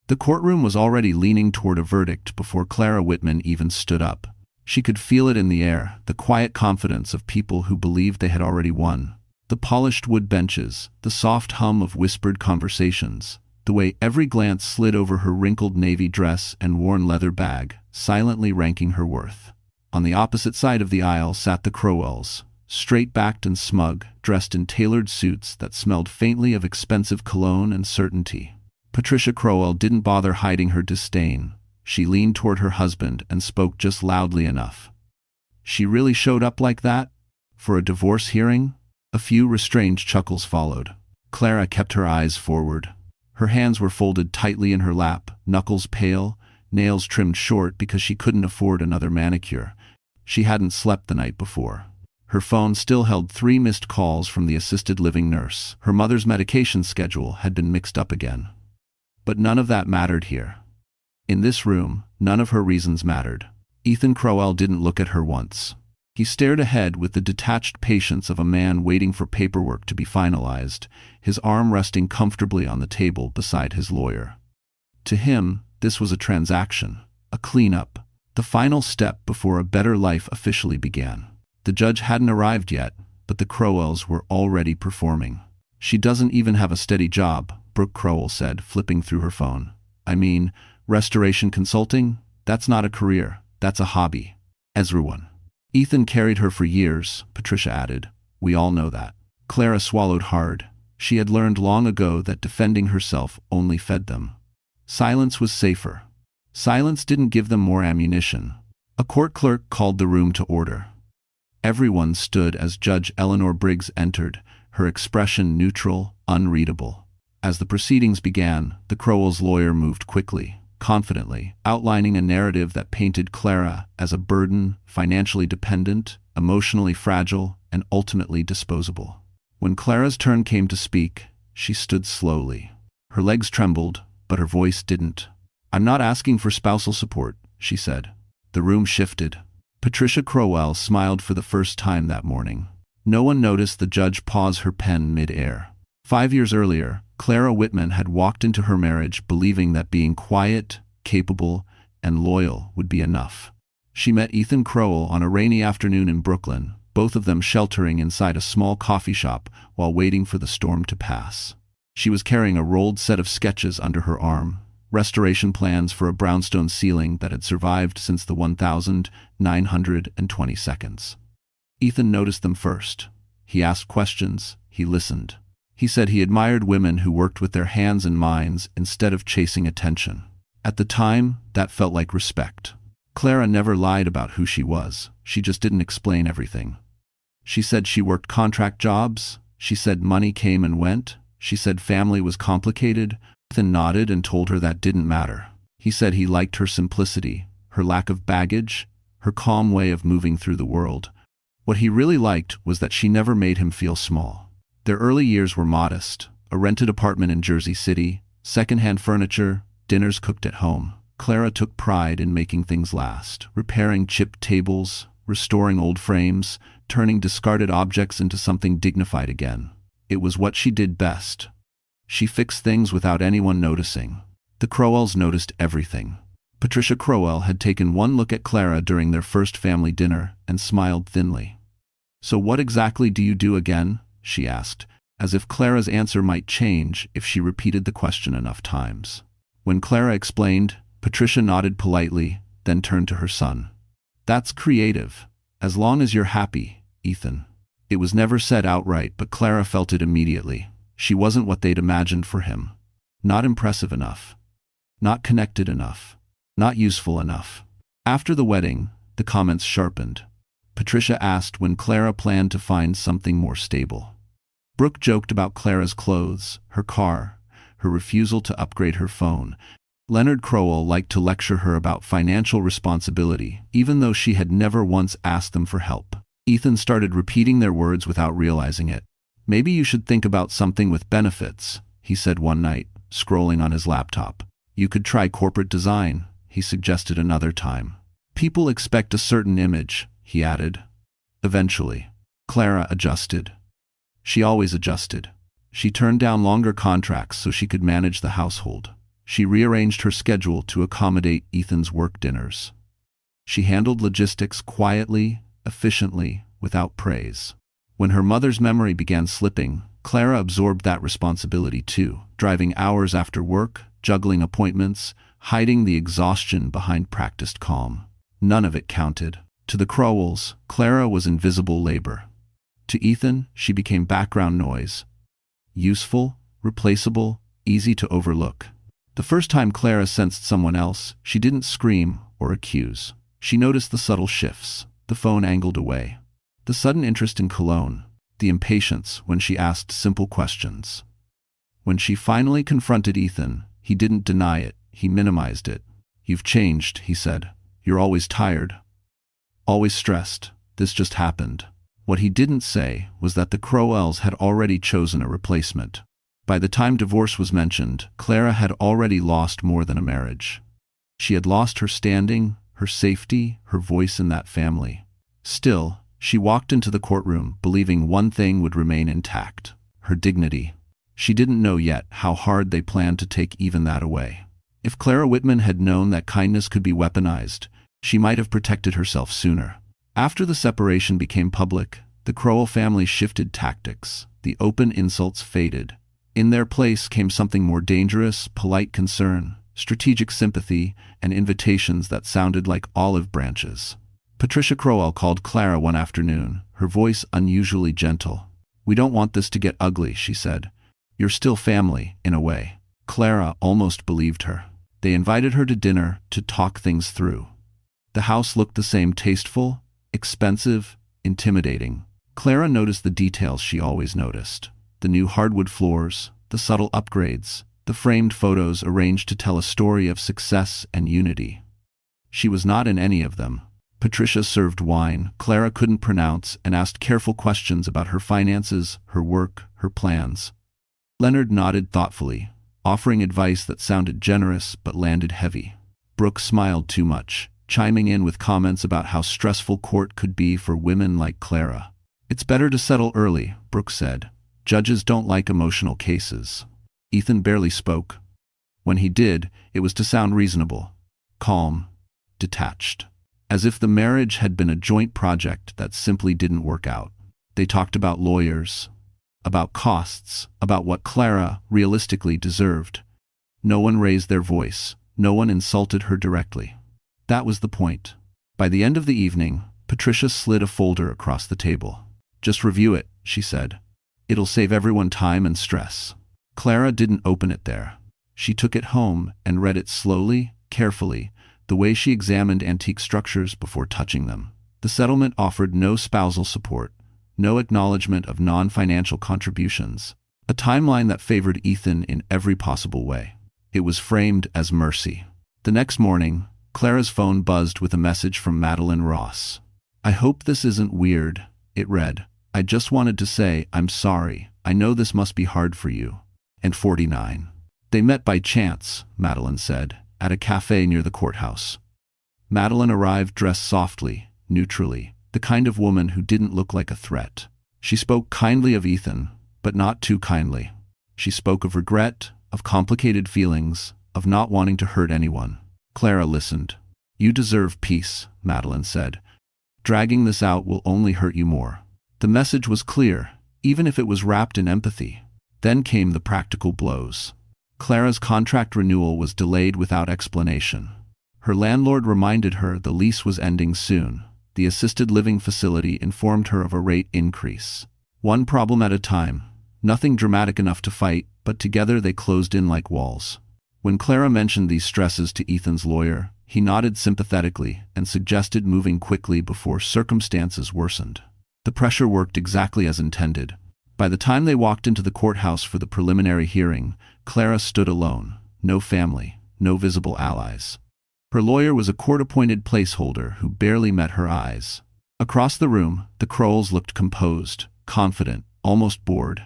The courtroom was already leaning toward a verdict before Clara Whitman even stood up. She could feel it in the air, the quiet confidence of people who believed they had already won. The polished wood benches, the soft hum of whispered conversations, the way every glance slid over her wrinkled navy dress and worn leather bag, silently ranking her worth. On the opposite side of the aisle sat the Crowells, straight-backed and smug, dressed in tailored suits that smelled faintly of expensive cologne and certainty. Patricia Crowell didn't bother hiding her disdain. She leaned toward her husband and spoke just loudly enough. "She really showed up like that? For a divorce hearing?" A few restrained chuckles followed. Clara kept her eyes forward. Her hands were folded tightly in her lap, knuckles pale, nails trimmed short because she couldn't afford another manicure. She hadn't slept the night before. Her phone still held 3 missed calls from the assisted living nurse. Her mother's medication schedule had been mixed up again. But none of that mattered here. In this room, none of her reasons mattered. Ethan Crowell didn't look at her once. He stared ahead with the detached patience of a man waiting for paperwork to be finalized, his arm resting comfortably on the table beside his lawyer. To him, this was a transaction, a cleanup, the final step before a better life officially began. The judge hadn't arrived yet, but the Crowells were already performing. "She doesn't even have a steady job," Brooke Crowell said, flipping through her phone. "I mean, restoration consulting? That's not a career, that's a hobby." "Everyone." "Ethan carried her for years," Patricia added. "We all know that." Clara swallowed hard. She had learned long ago that defending herself only fed them. Silence was safer. Silence didn't give them more ammunition. A court clerk called the room to order. Everyone stood as Judge Eleanor Briggs entered, her expression neutral, unreadable. As the proceedings began, the Crowells' lawyer moved quickly, confidently, outlining a narrative that painted Clara as a burden, financially dependent, emotionally fragile, and ultimately disposable. When Clara's turn came to speak, she stood slowly. Her legs trembled, but her voice didn't. "I'm not asking for spousal support," she said. The room shifted. Patricia Crowell smiled for the first time that morning. No one noticed the judge pause her pen mid-air. 5 years earlier, Clara Whitman had walked into her marriage believing that being quiet, capable, and loyal would be enough. She met Ethan Crowell on a rainy afternoon in Brooklyn, both of them sheltering inside a small coffee shop while waiting for the storm to pass. She was carrying a rolled set of sketches under her arm, restoration plans for a brownstone ceiling that had survived since the 1920 seconds. Ethan noticed them first. He asked questions, he listened. He said he admired women who worked with their hands and minds instead of chasing attention. At the time, that felt like respect. Clara never lied about who she was. She just didn't explain everything. She said she worked contract jobs. She said money came and went. She said family was complicated. Ethan nodded and told her that didn't matter. He said he liked her simplicity, her lack of baggage, her calm way of moving through the world. What he really liked was that she never made him feel small. Their early years were modest: a rented apartment in Jersey City, secondhand furniture, dinners cooked at home. Clara took pride in making things last, repairing chipped tables, restoring old frames, turning discarded objects into something dignified again. It was what she did best. She fixed things without anyone noticing. The Crowells noticed everything. Patricia Crowell had taken one look at Clara during their first family dinner and smiled thinly. "So what exactly do you do again?" she asked, as if Clara's answer might change if she repeated the question enough times. When Clara explained, Patricia nodded politely, then turned to her son. "That's creative. As long as you're happy, Ethan." It was never said outright, but Clara felt it immediately. She wasn't what they'd imagined for him. Not impressive enough. Not connected enough. Not useful enough. After the wedding, the comments sharpened. Patricia asked when Clara planned to find something more stable. Brooke joked about Clara's clothes, her car, her refusal to upgrade her phone. Leonard Crowell liked to lecture her about financial responsibility, even though she had never once asked them for help. Ethan started repeating their words without realizing it. "Maybe you should think about something with benefits," he said one night, scrolling on his laptop. "You could try corporate design," he suggested another time. "People expect a certain image," he added. Eventually, Clara adjusted. She always adjusted. She turned down longer contracts so she could manage the household. She rearranged her schedule to accommodate Ethan's work dinners. She handled logistics quietly, efficiently, without praise. When her mother's memory began slipping, Clara absorbed that responsibility too, driving hours after work, juggling appointments, hiding the exhaustion behind practiced calm. None of it counted. To the Crowells, Clara was invisible labor. To Ethan, she became background noise. Useful, replaceable, easy to overlook. The first time Clara sensed someone else, she didn't scream or accuse. She noticed the subtle shifts, the phone angled away, the sudden interest in cologne, the impatience when she asked simple questions. When she finally confronted Ethan, he didn't deny it, he minimized it. "You've changed," he said. "You're always tired. Always stressed. This just happened." What he didn't say was that the Crowells had already chosen a replacement. By the time divorce was mentioned, Clara had already lost more than a marriage. She had lost her standing, her safety, her voice in that family. Still, she walked into the courtroom believing one thing would remain intact: her dignity. She didn't know yet how hard they planned to take even that away. If Clara Whitman had known that kindness could be weaponized, she might have protected herself sooner. After the separation became public, the Crowell family shifted tactics. The open insults faded. In their place came something more dangerous: polite concern, strategic sympathy, and invitations that sounded like olive branches. Patricia Crowell called Clara one afternoon, her voice unusually gentle. "We don't want this to get ugly," she said. "You're still family, in a way." Clara almost believed her. They invited her to dinner to talk things through. The house looked the same: tasteful, expensive, intimidating. Clara noticed the details she always noticed: the new hardwood floors, the subtle upgrades, the framed photos arranged to tell a story of success and unity. She was not in any of them. Patricia served wine Clara couldn't pronounce and asked careful questions about her finances, her work, her plans. Leonard nodded thoughtfully, offering advice that sounded generous but landed heavy. Brooke smiled too much, chiming in with comments about how stressful court could be for women like Clara. "It's better to settle early," Brooke said. "Judges don't like emotional cases." Ethan barely spoke. When he did, it was to sound reasonable, calm, detached. As if the marriage had been a joint project that simply didn't work out. They talked about lawyers, about costs, about what Clara realistically deserved. No one raised their voice. No one insulted her directly. That was the point. By the end of the evening, Patricia slid a folder across the table. "Just review it," she said. "It'll save everyone time and stress." Clara didn't open it there. She took it home and read it slowly, carefully, the way she examined antique structures before touching them. The settlement offered no spousal support, no acknowledgement of non-financial contributions, a timeline that favored Ethan in every possible way. It was framed as mercy. The next morning, Clara's phone buzzed with a message from Madeline Ross. "I hope this isn't weird," it read. "I just wanted to say I'm sorry. I know this must be hard for you." And 49. "They met by chance," Madeline said, "at a cafe near the courthouse." Madeline arrived dressed softly, neutrally, the kind of woman who didn't look like a threat. She spoke kindly of Ethan, but not too kindly. She spoke of regret, of complicated feelings, of not wanting to hurt anyone. Clara listened. "You deserve peace," Madeline said. "Dragging this out will only hurt you more." The message was clear, even if it was wrapped in empathy. Then came the practical blows. Clara's contract renewal was delayed without explanation. Her landlord reminded her the lease was ending soon. The assisted living facility informed her of a rate increase. One problem at a time. Nothing dramatic enough to fight, but together they closed in like walls. When Clara mentioned these stresses to Ethan's lawyer, he nodded sympathetically and suggested moving quickly before circumstances worsened. The pressure worked exactly as intended. By the time they walked into the courthouse for the preliminary hearing, Clara stood alone. No family, no visible allies. Her lawyer was a court-appointed placeholder who barely met her eyes. Across the room, the Crowells looked composed, confident, almost bored.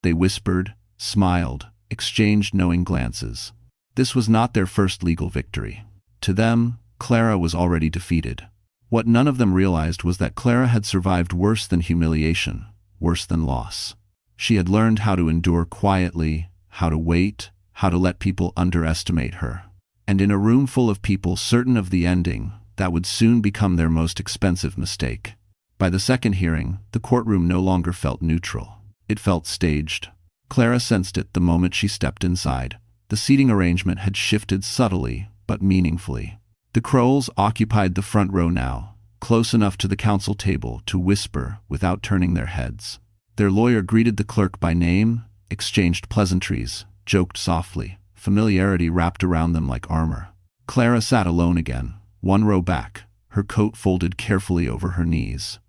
They whispered, smiled, exchanged knowing glances. This was not their first legal victory. To them, Clara was already defeated. What none of them realized was that Clara had survived worse than humiliation, worse than loss. She had learned how to endure quietly, how to wait, how to let people underestimate her. And in a room full of people certain of the ending, that would soon become their most expensive mistake. By the second hearing, the courtroom no longer felt neutral. It felt staged. Clara sensed it the moment she stepped inside. The seating arrangement had shifted subtly, but meaningfully. The Crowells occupied the front row now, close enough to the counsel table to whisper without turning their heads. Their lawyer greeted the clerk by name, exchanged pleasantries, joked softly. Familiarity wrapped around them like armor. Clara sat alone again, one row back, her coat folded carefully over her knees.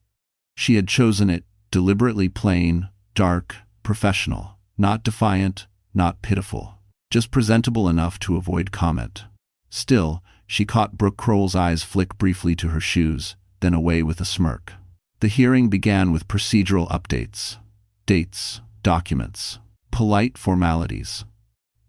She had chosen it, deliberately plain, dark, professional, not defiant, not pitiful, just presentable enough to avoid comment. Still, she caught Brooke Crowell's eyes flick briefly to her shoes, then away with a smirk. The hearing began with procedural updates. Dates, documents, polite formalities.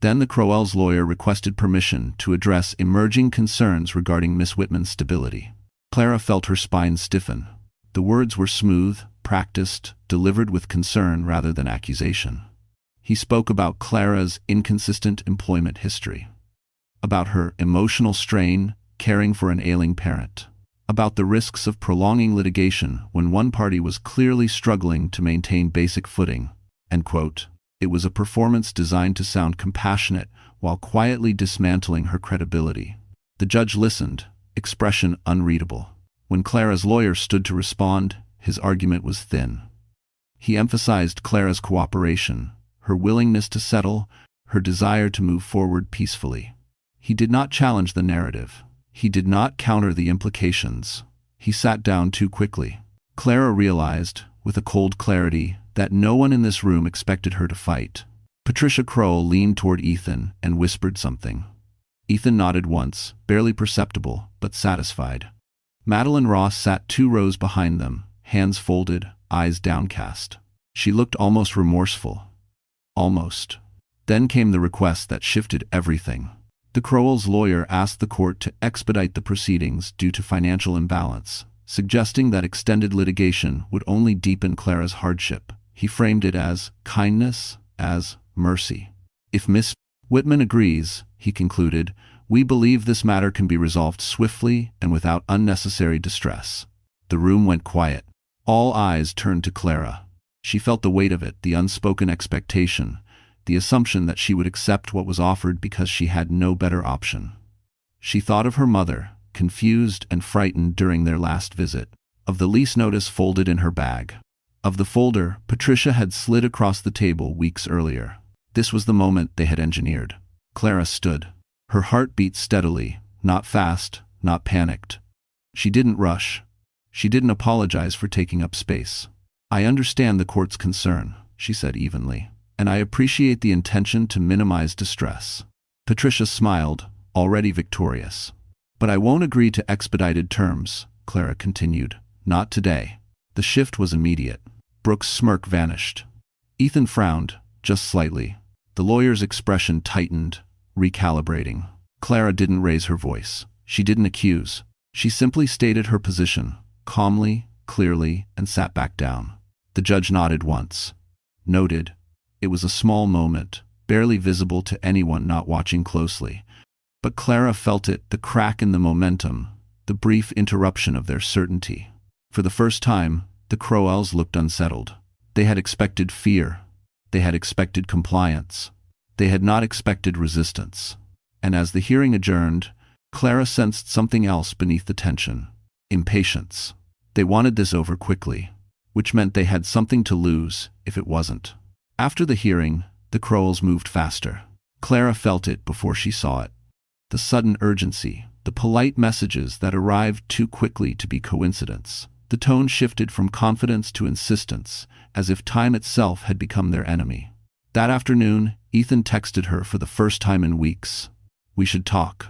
Then the Crowells' lawyer requested permission to address emerging concerns regarding Miss Whitman's stability. Clara felt her spine stiffen. The words were smooth, practiced, delivered with concern rather than accusation. He spoke about Clara's inconsistent employment history, about her emotional strain caring for an ailing parent, about the risks of prolonging litigation when one party was clearly struggling to maintain basic footing, end quote. It was a performance designed to sound compassionate while quietly dismantling her credibility. The judge listened, expression unreadable. When Clara's lawyer stood to respond, his argument was thin. He emphasized Clara's cooperation, her willingness to settle, her desire to move forward peacefully. He did not challenge the narrative. He did not counter the implications. He sat down too quickly. Clara realized, with a cold clarity, that no one in this room expected her to fight. Patricia Crowell leaned toward Ethan and whispered something. Ethan nodded once, barely perceptible, but satisfied. Madeline Ross sat 2 rows behind them, hands folded, eyes downcast. She looked almost remorseful. Almost. Then came the request that shifted everything. The Crowells' lawyer asked the court to expedite the proceedings due to financial imbalance, suggesting that extended litigation would only deepen Clara's hardship. He framed it as kindness, as mercy. If Miss Whitman agrees, he concluded, we believe this matter can be resolved swiftly and without unnecessary distress. The room went quiet. All eyes turned to Clara. She felt the weight of it, the unspoken expectation, the assumption that she would accept what was offered because she had no better option. She thought of her mother, confused and frightened during their last visit, of the lease notice folded in her bag, of the folder Patricia had slid across the table weeks earlier. This was the moment they had engineered. Clara stood. Her heart beat steadily, not fast, not panicked. She didn't rush. She didn't apologize for taking up space. I understand the court's concern, she said evenly, and I appreciate the intention to minimize distress. Patricia smiled, already victorious. But I won't agree to expedited terms, Clara continued. Not today. The shift was immediate. Brooke's smirk vanished. Ethan frowned, just slightly. The lawyer's expression tightened, recalibrating. Clara didn't raise her voice. She didn't accuse. She simply stated her position, calmly, clearly, and sat back down. The judge nodded once. Noted. It was a small moment, barely visible to anyone not watching closely. But Clara felt it, the crack in the momentum, the brief interruption of their certainty. For the first time, the Crowells looked unsettled. They had expected fear. They had expected compliance. They had not expected resistance. And as the hearing adjourned, Clara sensed something else beneath the tension. Impatience. They wanted this over quickly, which meant they had something to lose if it wasn't. After the hearing, the Crowells moved faster. Clara felt it before she saw it. The sudden urgency, the polite messages that arrived too quickly to be coincidence. The tone shifted from confidence to insistence, as if time itself had become their enemy. That afternoon, Ethan texted her for the first time in weeks. We should talk.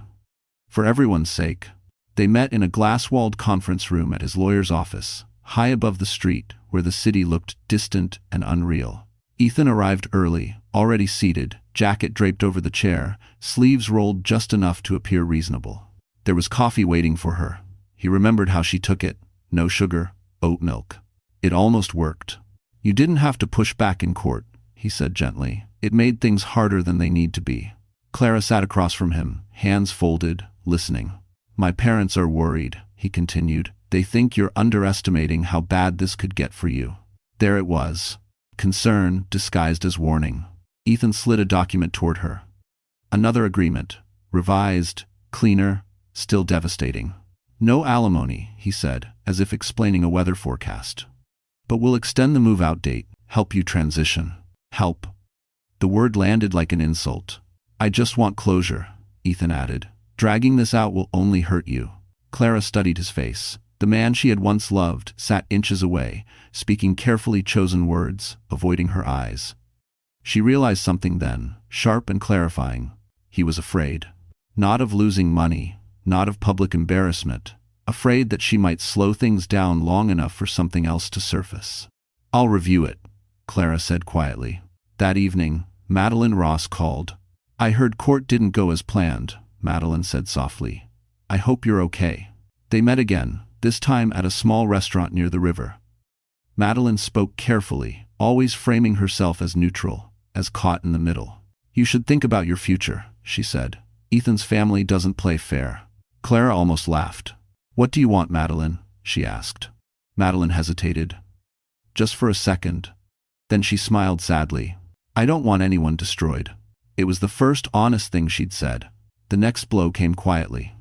For everyone's sake. They met in a glass-walled conference room at his lawyer's office, high above the street, where the city looked distant and unreal. Ethan arrived early, already seated, jacket draped over the chair, sleeves rolled just enough to appear reasonable. There was coffee waiting for her. He remembered how she took it. No sugar, oat milk. It almost worked. You didn't have to push back in court, he said gently. It made things harder than they need to be. Clara sat across from him, hands folded, listening. My parents are worried, he continued. They think you're underestimating how bad this could get for you. There it was. Concern disguised as warning. Ethan slid a document toward her. Another agreement. Revised, cleaner, still devastating. No alimony, he said, as if explaining a weather forecast. But we'll extend the move-out date, help you transition. Help. The word landed like an insult. I just want closure, Ethan added. Dragging this out will only hurt you. Clara studied his face. The man she had once loved sat inches away, speaking carefully chosen words, avoiding her eyes. She realized something then, sharp and clarifying. He was afraid. Not of losing money, not of public embarrassment, afraid that she might slow things down long enough for something else to surface. I'll review it, Clara said quietly. That evening, Madeline Ross called. I heard court didn't go as planned, Madeline said softly. I hope you're okay. They met again, this time at a small restaurant near the river. Madeline spoke carefully, always framing herself as neutral, as caught in the middle. You should think about your future, she said. Ethan's family doesn't play fair. Clara almost laughed. What do you want, Madeline? She asked. Madeline hesitated. Just for a second. Then she smiled sadly. I don't want anyone destroyed. It was the first honest thing she'd said. The next blow came quietly.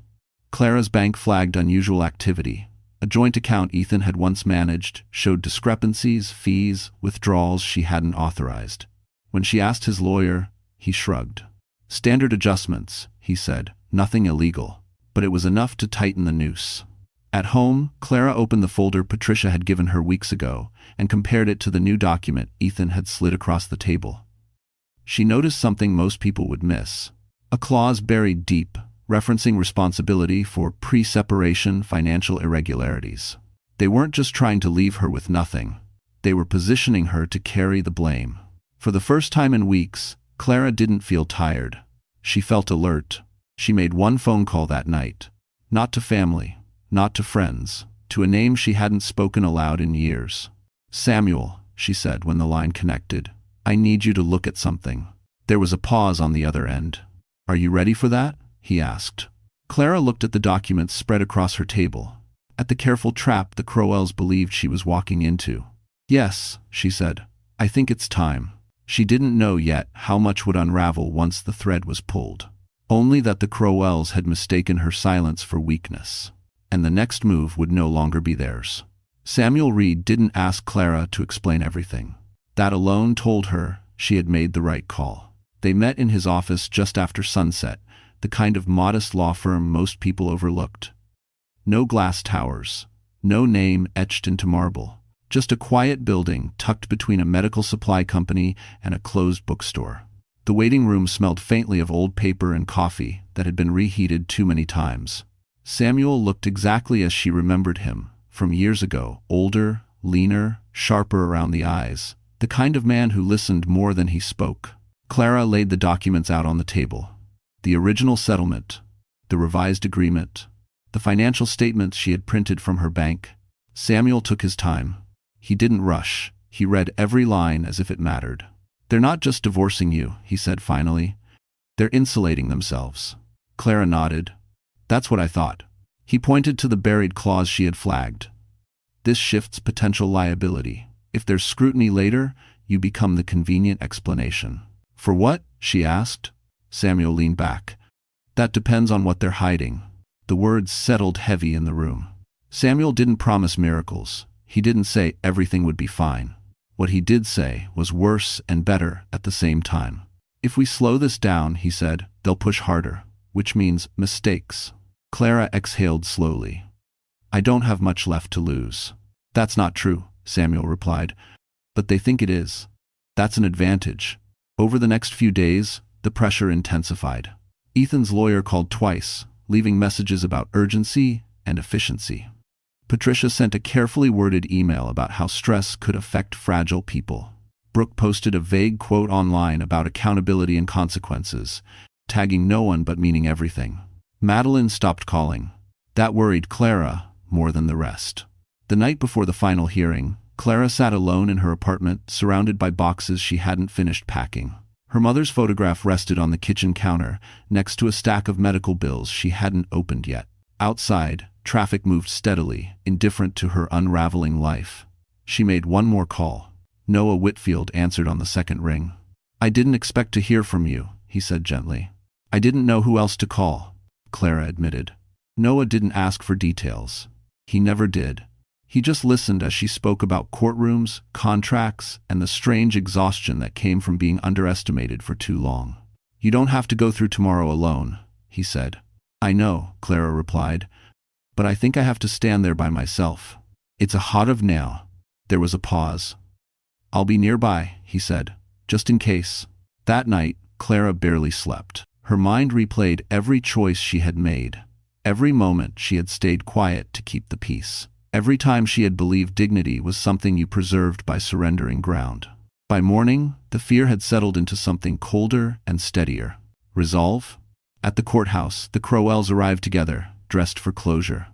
Clara's bank flagged unusual activity. A joint account Ethan had once managed showed discrepancies, fees, withdrawals she hadn't authorized. When she asked his lawyer, he shrugged. Standard adjustments, he said, nothing illegal. But it was enough to tighten the noose. At home, Clara opened the folder Patricia had given her weeks ago and compared it to the new document Ethan had slid across the table. She noticed something most people would miss. A clause buried deep, referencing responsibility for pre-separation financial irregularities. They weren't just trying to leave her with nothing. They were positioning her to carry the blame. For the first time in weeks, Clara didn't feel tired. She felt alert. She made one phone call that night. Not to family, not to friends, to a name she hadn't spoken aloud in years. Samuel, she said when the line connected. I need you to look at something. There was a pause on the other end. Are you ready for that? He asked. Clara looked at the documents spread across her table, at the careful trap the Crowells believed she was walking into. Yes, she said. I think it's time. She didn't know yet how much would unravel once the thread was pulled. Only that the Crowells had mistaken her silence for weakness, and the next move would no longer be theirs. Samuel Reed didn't ask Clara to explain everything. That alone told her she had made the right call. They met in his office just after sunset, the kind of modest law firm most people overlooked. No glass towers, no name etched into marble, just a quiet building tucked between a medical supply company and a closed bookstore. The waiting room smelled faintly of old paper and coffee that had been reheated too many times. Samuel looked exactly as she remembered him, from years ago, older, leaner, sharper around the eyes, the kind of man who listened more than he spoke. Clara laid the documents out on the table. The original settlement, the revised agreement, the financial statements she had printed from her bank. Samuel took his time. He didn't rush. He read every line as if it mattered. They're not just divorcing you, he said finally. They're insulating themselves. Clara nodded. That's what I thought. He pointed to the buried clause she had flagged. This shifts potential liability. If there's scrutiny later, you become the convenient explanation. For what? She asked. Samuel leaned back. That depends on what they're hiding. The words settled heavy in the room. Samuel didn't promise miracles. He didn't say everything would be fine. What he did say was worse and better at the same time. If we slow this down, he said, they'll push harder, which means mistakes. Clara exhaled slowly. I don't have much left to lose. That's not true, Samuel replied. But they think it is. That's an advantage. Over the next few days, the pressure intensified. Ethan's lawyer called twice, leaving messages about urgency and efficiency. Patricia sent a carefully worded email about how stress could affect fragile people. Brooke posted a vague quote online about accountability and consequences, tagging no one but meaning everything. Madeline stopped calling. That worried Clara more than the rest. The night before the final hearing, Clara sat alone in her apartment, surrounded by boxes she hadn't finished packing. Her mother's photograph rested on the kitchen counter, next to a stack of medical bills she hadn't opened yet. Outside, traffic moved steadily, indifferent to her unraveling life. She made one more call. Noah Whitfield answered on the second ring. "I didn't expect to hear from you," he said gently. "I didn't know who else to call," Clara admitted. Noah didn't ask for details. He never did. He just listened as she spoke about courtrooms, contracts, and the strange exhaustion that came from being underestimated for too long. "You don't have to go through tomorrow alone," he said. "I know," Clara replied, "but I think I have to stand there by myself. It's a hot of now." There was a pause. "I'll be nearby," he said, "just in case." That night, Clara barely slept. Her mind replayed every choice she had made. Every moment she had stayed quiet to keep the peace. Every time she had believed dignity was something you preserved by surrendering ground. By morning, the fear had settled into something colder and steadier. Resolve? At the courthouse, the Crowells arrived together, dressed for closure.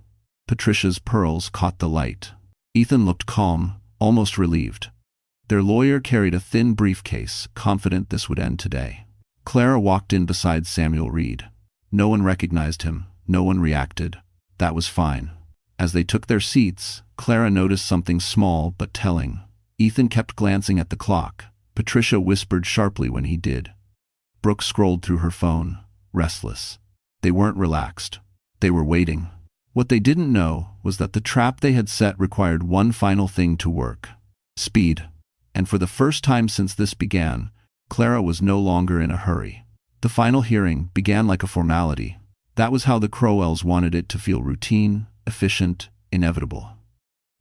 Patricia's pearls caught the light. Ethan looked calm, almost relieved. Their lawyer carried a thin briefcase, confident this would end today. Clara walked in beside Samuel Reed. No one recognized him. No one reacted. That was fine. As they took their seats, Clara noticed something small but telling. Ethan kept glancing at the clock. Patricia whispered sharply when he did. Brooke scrolled through her phone, restless. They weren't relaxed. They were waiting. What they didn't know was that the trap they had set required one final thing to work: speed. And for the first time since this began, Clara was no longer in a hurry. The final hearing began like a formality. That was how the Crowells wanted it to feel: routine, efficient, inevitable.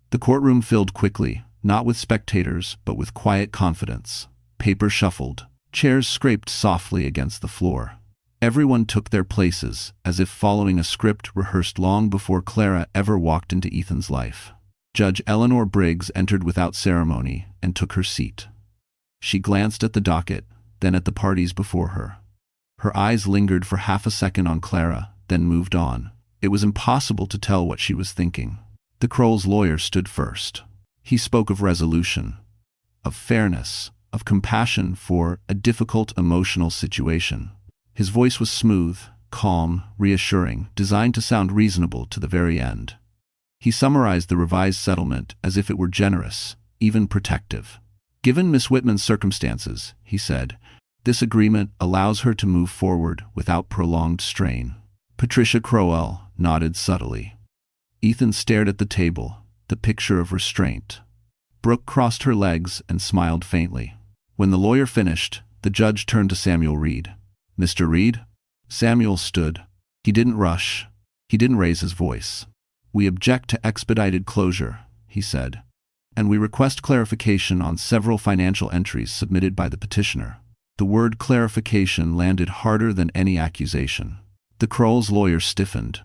The courtroom filled quickly, not with spectators, but with quiet confidence. Paper shuffled. Chairs scraped softly against the floor. Everyone took their places, as if following a script rehearsed long before Clara ever walked into Ethan's life. Judge Eleanor Briggs entered without ceremony and took her seat. She glanced at the docket, then at the parties before her. Her eyes lingered for half a second on Clara, then moved on. It was impossible to tell what she was thinking. The Crowells' lawyer stood first. He spoke of resolution, of fairness, of compassion for a difficult emotional situation. His voice was smooth, calm, reassuring, designed to sound reasonable to the very end. He summarized the revised settlement as if it were generous, even protective. "Given Miss Whitman's circumstances," he said, "this agreement allows her to move forward without prolonged strain." Patricia Crowell nodded subtly. Ethan stared at the table, the picture of restraint. Brooke crossed her legs and smiled faintly. When the lawyer finished, the judge turned to Samuel Reed. "Mr. Reed?" Samuel stood. He didn't rush. He didn't raise his voice. "We object to expedited closure," he said, "and we request clarification on several financial entries submitted by the petitioner." The word clarification landed harder than any accusation. The Crowells' lawyer stiffened.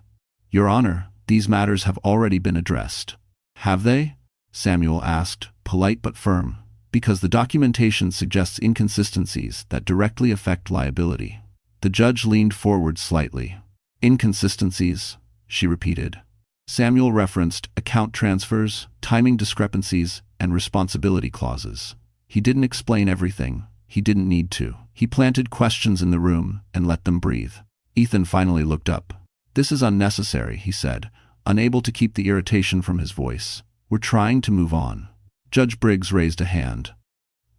"Your Honor, these matters have already been addressed." "Have they?" Samuel asked, polite but firm, "because the documentation suggests inconsistencies that directly affect liability." The judge leaned forward slightly. "Inconsistencies?" she repeated. Samuel referenced account transfers, timing discrepancies, and responsibility clauses. He didn't explain everything. He didn't need to. He planted questions in the room and let them breathe. Ethan finally looked up. "This is unnecessary," he said, unable to keep the irritation from his voice. "We're trying to move on." Judge Briggs raised a hand.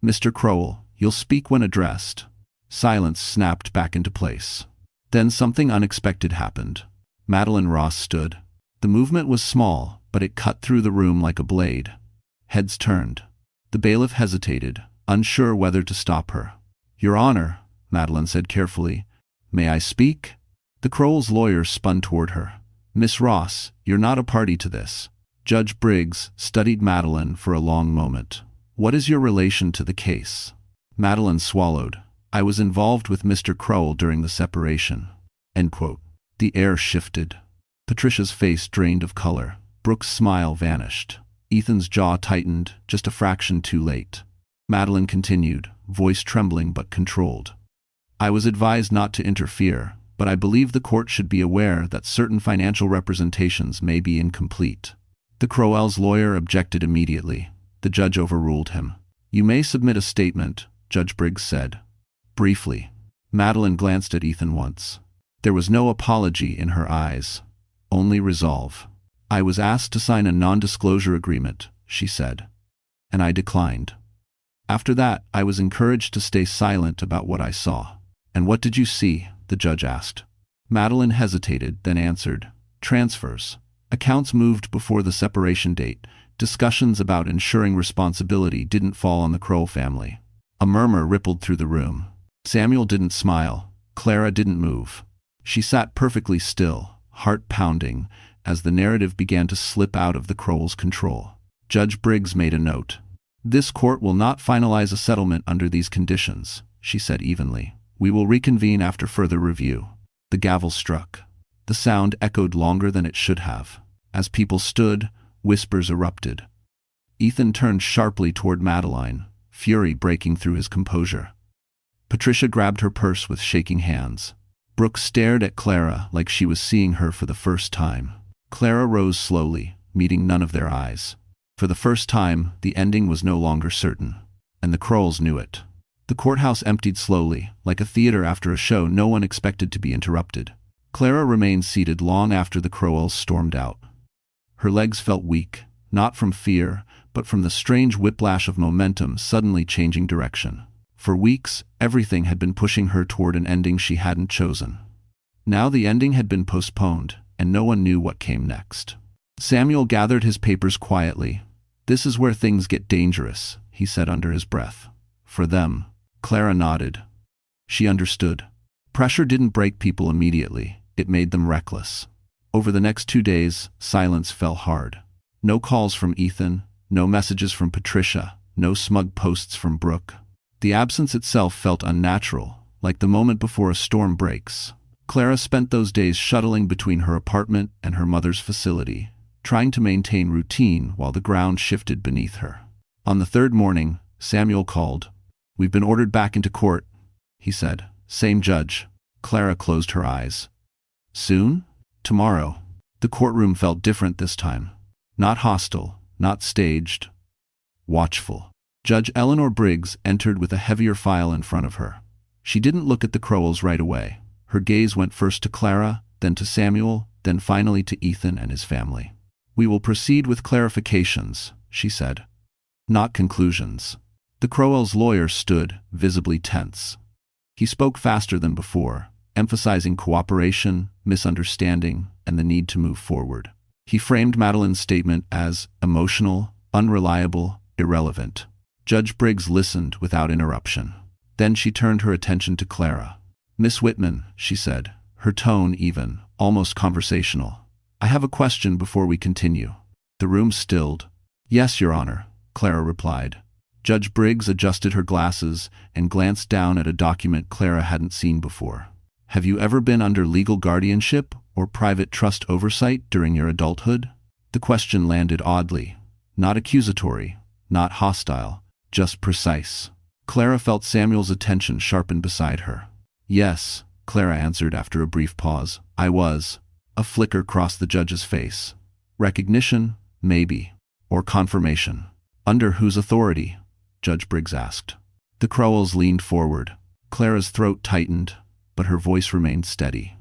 "Mr. Crowell, you'll speak when addressed." Silence snapped back into place. Then something unexpected happened. Madeline Ross stood. The movement was small, but it cut through the room like a blade. Heads turned. The bailiff hesitated, unsure whether to stop her. "Your Honor," Madeline said carefully, "may I speak?" The Crowell's lawyer spun toward her. "Miss Ross, you're not a party to this." Judge Briggs studied Madeline for a long moment. "What is your relation to the case?" Madeline swallowed. "I was involved with Mr. Crowell during the separation." End quote. The air shifted. Patricia's face drained of color. Brooke's smile vanished. Ethan's jaw tightened, just a fraction too late. Madeline continued, voice trembling but controlled. "I was advised not to interfere, but I believe the court should be aware that certain financial representations may be incomplete." The Crowell's lawyer objected immediately. The judge overruled him. "You may submit a statement," Judge Briggs said. Briefly. Madeline glanced at Ethan once. There was no apology in her eyes, only resolve. I was asked to sign a non-disclosure agreement, she said, and I declined. After that, I was encouraged to stay silent about what I saw. And what did you see? The judge asked. Madeline hesitated, then answered. Transfers. Accounts moved before the separation date. Discussions about ensuring responsibility didn't fall on the Crowell family. A murmur rippled through the room. Samuel didn't smile. Clara didn't move. She sat perfectly still, heart pounding, as the narrative began to slip out of the Crowell's control. Judge Briggs made a note. This court will not finalize a settlement under these conditions, she said evenly. We will reconvene after further review. The gavel struck. The sound echoed longer than it should have. As people stood, whispers erupted. Ethan turned sharply toward Madeline, fury breaking through his composure. Patricia grabbed her purse with shaking hands. Brooke stared at Clara like she was seeing her for the first time. Clara rose slowly, meeting none of their eyes. For the first time, the ending was no longer certain, and the Crowells knew it. The courthouse emptied slowly, like a theater after a show no one expected to be interrupted. Clara remained seated long after the Crowells stormed out. Her legs felt weak, not from fear, but from the strange whiplash of momentum suddenly changing direction. For weeks, everything had been pushing her toward an ending she hadn't chosen. Now the ending had been postponed, and no one knew what came next. Samuel gathered his papers quietly. This is where things get dangerous, he said under his breath. For them. Clara nodded. She understood. Pressure didn't break people immediately, it made them reckless. Over the next 2 days, silence fell hard. No calls from Ethan, no messages from Patricia, no smug posts from Brooke. The absence itself felt unnatural, like the moment before a storm breaks. Clara spent those days shuttling between her apartment and her mother's facility, trying to maintain routine while the ground shifted beneath her. On the third morning, Samuel called. We've been ordered back into court, he said. Same judge. Clara closed her eyes. Soon? Tomorrow. The courtroom felt different this time. Not hostile, not staged. Watchful. Judge Eleanor Briggs entered with a heavier file in front of her. She didn't look at the Crowells right away. Her gaze went first to Clara, then to Samuel, then finally to Ethan and his family. We will proceed with clarifications, she said. Not conclusions. The Crowells' lawyer stood, visibly tense. He spoke faster than before, emphasizing cooperation, misunderstanding, and the need to move forward. He framed Madeline's statement as emotional, unreliable, irrelevant. Judge Briggs listened without interruption. Then she turned her attention to Clara. Miss Whitman, she said, her tone even, almost conversational. I have a question before we continue. The room stilled. Yes, Your Honor, Clara replied. Judge Briggs adjusted her glasses and glanced down at a document Clara hadn't seen before. Have you ever been under legal guardianship or private trust oversight during your adulthood? The question landed oddly. Not accusatory, not hostile, just precise. Clara felt Samuel's attention sharpen beside her. Yes, Clara answered after a brief pause. I was. A flicker crossed the judge's face. Recognition? Maybe. Or confirmation. Under whose authority? Judge Briggs asked. The Crowells leaned forward. Clara's throat tightened, but her voice remained steady.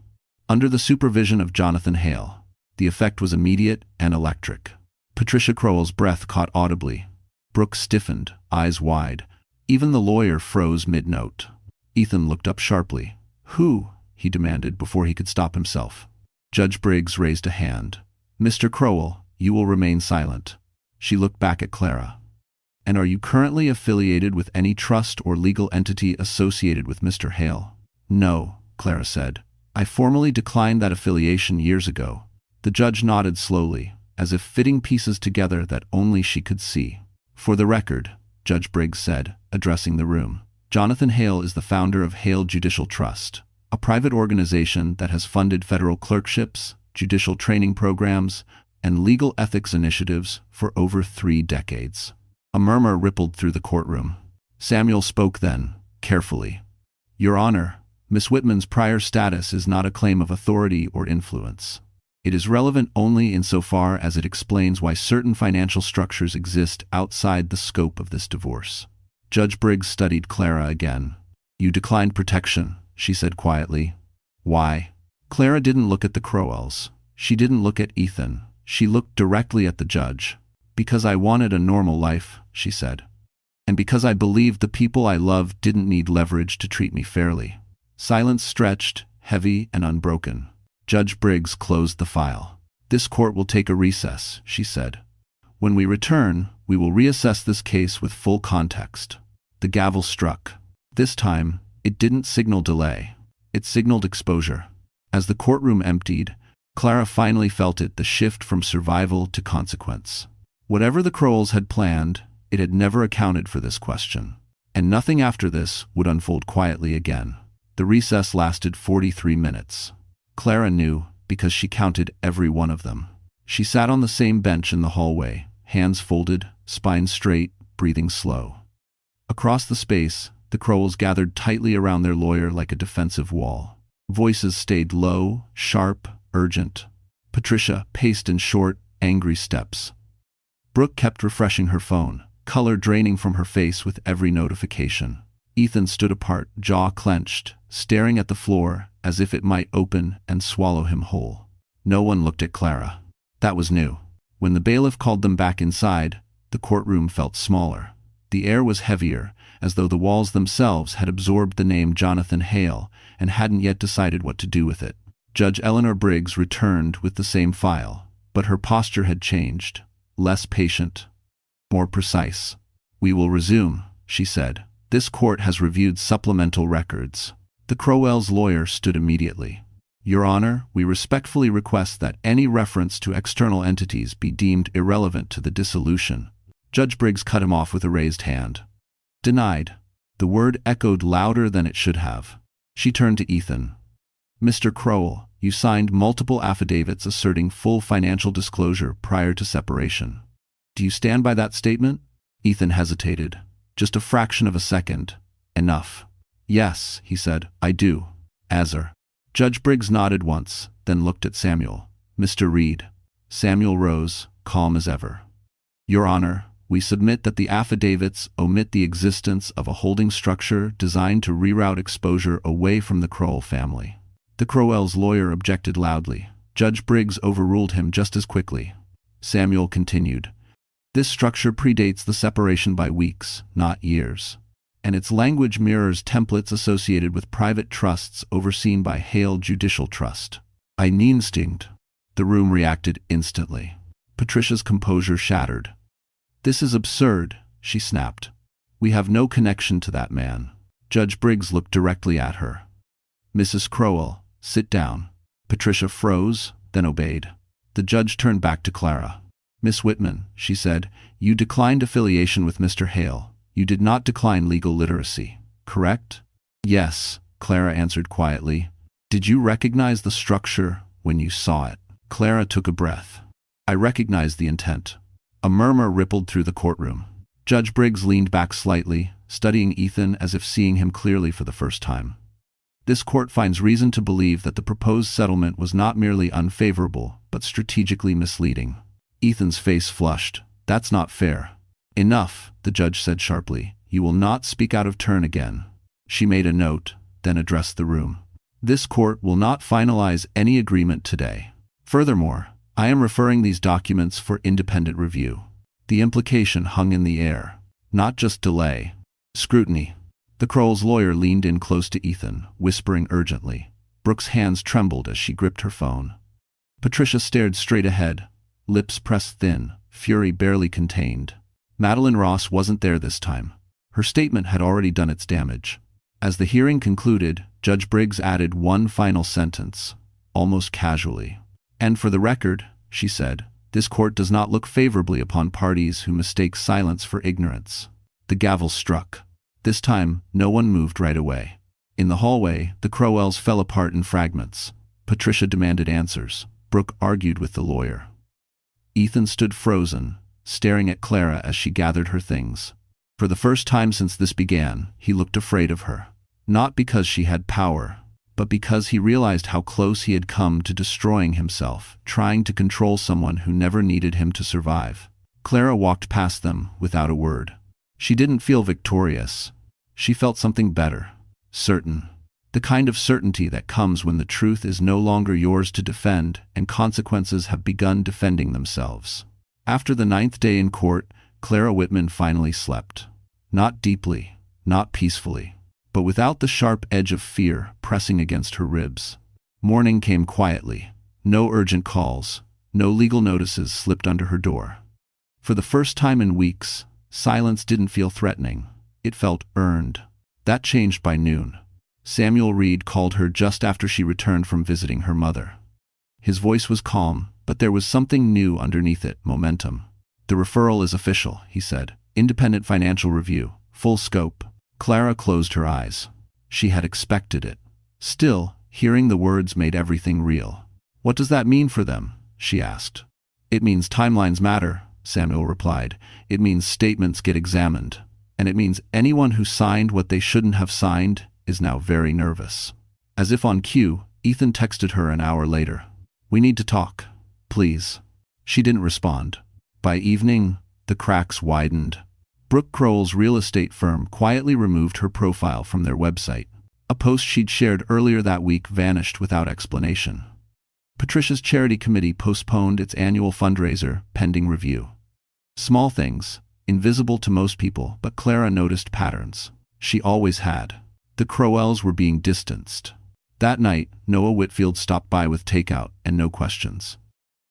Under the supervision of Jonathan Hale. The effect was immediate and electric. Patricia Crowell's breath caught audibly. Brooke stiffened, eyes wide. Even the lawyer froze mid-note. Ethan looked up sharply. Who? He demanded before he could stop himself. Judge Briggs raised a hand. Mr. Crowell, you will remain silent. She looked back at Clara. And are you currently affiliated with any trust or legal entity associated with Mr. Hale? No, Clara said. I formally declined that affiliation years ago. The judge nodded slowly, as if fitting pieces together that only she could see. For the record, Judge Briggs said, addressing the room, Jonathan Hale is the founder of Hale Judicial Trust, a private organization that has funded federal clerkships, judicial training programs, and legal ethics initiatives for over 3 decades. A murmur rippled through the courtroom. Samuel spoke then, carefully. Your Honor, Miss Whitman's prior status is not a claim of authority or influence. It is relevant only insofar as it explains why certain financial structures exist outside the scope of this divorce. Judge Briggs studied Clara again. You declined protection, she said quietly. Why? Clara didn't look at the Crowells. She didn't look at Ethan. She looked directly at the judge. Because I wanted a normal life, she said. And because I believed the people I loved didn't need leverage to treat me fairly. Silence stretched, heavy and unbroken. Judge Briggs closed the file. This court will take a recess, she said. When we return, we will reassess this case with full context. The gavel struck. This time, it didn't signal delay. It signaled exposure. As the courtroom emptied, Clara finally felt it, the shift from survival to consequence. Whatever the Crowells had planned, it had never accounted for this question. And nothing after this would unfold quietly again. The recess lasted 43 minutes. Clara knew, because she counted every one of them. She sat on the same bench in the hallway, hands folded, spine straight, breathing slow. Across the space, the Crowells gathered tightly around their lawyer like a defensive wall. Voices stayed low, sharp, urgent. Patricia paced in short, angry steps. Brooke kept refreshing her phone, color draining from her face with every notification. Ethan stood apart, jaw clenched, staring at the floor as if it might open and swallow him whole. No one looked at Clara. That was new. When the bailiff called them back inside, the courtroom felt smaller. The air was heavier, as though the walls themselves had absorbed the name Jonathan Hale and hadn't yet decided what to do with it. Judge Eleanor Briggs returned with the same file, but her posture had changed. Less patient, more precise. We will resume, she said. This court has reviewed supplemental records. The Crowells' lawyer stood immediately. Your Honor, we respectfully request that any reference to external entities be deemed irrelevant to the dissolution. Judge Briggs cut him off with a raised hand. Denied. The word echoed louder than it should have. She turned to Ethan. Mr. Crowell, you signed multiple affidavits asserting full financial disclosure prior to separation. Do you stand by that statement? Ethan hesitated. Just a fraction of a second. Enough. Yes, he said, I do. Azar. Judge Briggs nodded once, then looked at Samuel. Mr. Reed. Samuel rose, calm as ever. Your Honor, we submit that the affidavits omit the existence of a holding structure designed to reroute exposure away from the Crowell family. The Crowells' lawyer objected loudly. Judge Briggs overruled him just as quickly. Samuel continued. This structure predates the separation by weeks, not years. And its language mirrors templates associated with private trusts overseen by Hale Judicial Trust. Ein Instinct. The room reacted instantly. Patricia's composure shattered. This is absurd, she snapped. We have no connection to that man. Judge Briggs looked directly at her. Mrs. Crowell, sit down. Patricia froze, then obeyed. The judge turned back to Clara. Miss Whitman, she said, you declined affiliation with Mr. Hale. You did not decline legal literacy, correct? Yes, Clara answered quietly. Did you recognize the structure when you saw it? Clara took a breath. I recognized the intent. A murmur rippled through the courtroom. Judge Briggs leaned back slightly, studying Ethan as if seeing him clearly for the first time. This court finds reason to believe that the proposed settlement was not merely unfavorable, but strategically misleading. Ethan's face flushed. That's not fair. Enough, the judge said sharply. You will not speak out of turn again. She made a note, then addressed the room. This court will not finalize any agreement today. Furthermore, I am referring these documents for independent review. The implication hung in the air. Not just delay. Scrutiny. The Crowells' lawyer leaned in close to Ethan, whispering urgently. Brooke's hands trembled as she gripped her phone. Patricia stared straight ahead, lips pressed thin, fury barely contained. Madeline Ross wasn't there this time. Her statement had already done its damage. As the hearing concluded, Judge Briggs added one final sentence, almost casually. And for the record, she said, this court does not look favorably upon parties who mistake silence for ignorance. The gavel struck. This time, no one moved right away. In the hallway, the Crowells fell apart in fragments. Patricia demanded answers. Brooke argued with the lawyer. Ethan stood frozen, staring at Clara as she gathered her things. For the first time since this began, he looked afraid of her. Not because she had power, but because he realized how close he had come to destroying himself, trying to control someone who never needed him to survive. Clara walked past them without a word. She didn't feel victorious. She felt something better. Certain. The kind of certainty that comes when the truth is no longer yours to defend and consequences have begun defending themselves. After the 9th day in court, Clara Whitman finally slept. Not deeply, not peacefully, but without the sharp edge of fear pressing against her ribs. Morning came quietly. No urgent calls, no legal notices slipped under her door. For the first time in weeks, silence didn't feel threatening. It felt earned. That changed by noon. Samuel Reed called her just after she returned from visiting her mother. His voice was calm, but there was something new underneath it, momentum. "The referral is official," he said. "Independent financial review, full scope." Clara closed her eyes. She had expected it. Still, hearing the words made everything real. "What does that mean for them?" she asked. "It means timelines matter," Samuel replied. "It means statements get examined. And it means anyone who signed what they shouldn't have signed is now very nervous." As if on cue, Ethan texted her an hour later. "We need to talk, please." She didn't respond. By evening, the cracks widened. Brooke Crowell's real estate firm quietly removed her profile from their website. A post she'd shared earlier that week vanished without explanation. Patricia's charity committee postponed its annual fundraiser, pending review. Small things, invisible to most people, but Clara noticed patterns. She always had. The Crowells were being distanced. That night, Noah Whitfield stopped by with takeout and no questions.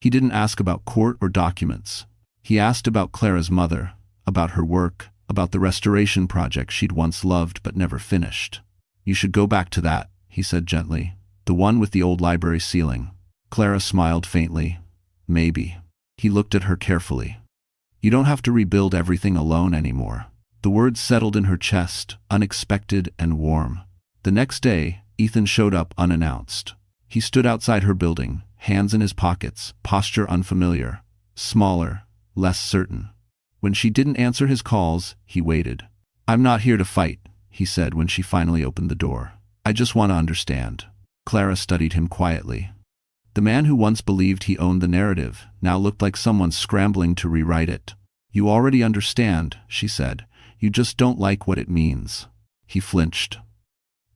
He didn't ask about court or documents. He asked about Clara's mother, about her work, about the restoration project she'd once loved but never finished. "You should go back to that," he said gently. "The one with the old library ceiling." Clara smiled faintly. "Maybe." He looked at her carefully. "You don't have to rebuild everything alone anymore." The words settled in her chest, unexpected and warm. The next day, Ethan showed up unannounced. He stood outside her building, hands in his pockets, posture unfamiliar, smaller, less certain. When she didn't answer his calls, he waited. "I'm not here to fight," he said when she finally opened the door. "I just want to understand." Clara studied him quietly. The man who once believed he owned the narrative now looked like someone scrambling to rewrite it. "You already understand," she said. "You just don't like what it means." He flinched.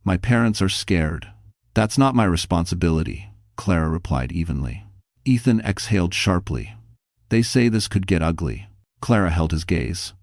"My parents are scared." "That's not my responsibility," Clara replied evenly. Ethan exhaled sharply. "They say this could get ugly." Clara held his gaze.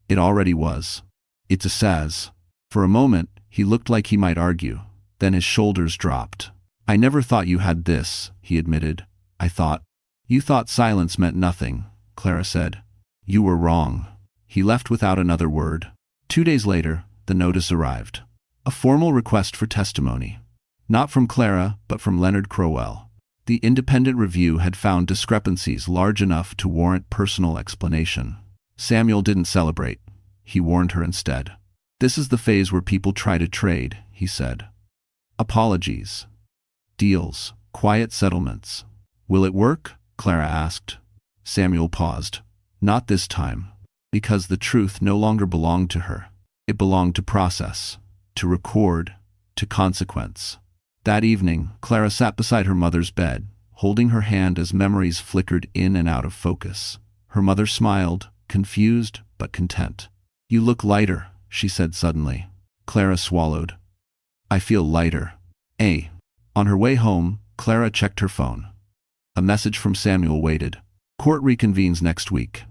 "It already was. It's a saz." For a moment, he looked like he might argue. Then his shoulders dropped. "I never thought you had this," he admitted. "I thought." "You thought silence meant nothing," Clara said. "You were wrong." He left without another word. 2 days later, the notice arrived. A formal request for testimony. Not from Clara, but from Leonard Crowell. The independent review had found discrepancies large enough to warrant personal explanation. Samuel didn't celebrate. He warned her instead. "This is the phase where people try to trade," he said. "Apologies. Deals. Quiet settlements." "Will it work?" Clara asked. Samuel paused. "Not this time." Because the truth no longer belonged to her. It belonged to process, to record, to consequence. That evening, Clara sat beside her mother's bed, holding her hand as memories flickered in and out of focus. Her mother smiled, confused but content. "You look lighter," she said suddenly. Clara swallowed. "I feel lighter." On her way home, Clara checked her phone. A message from Samuel waited. "Court reconvenes next week.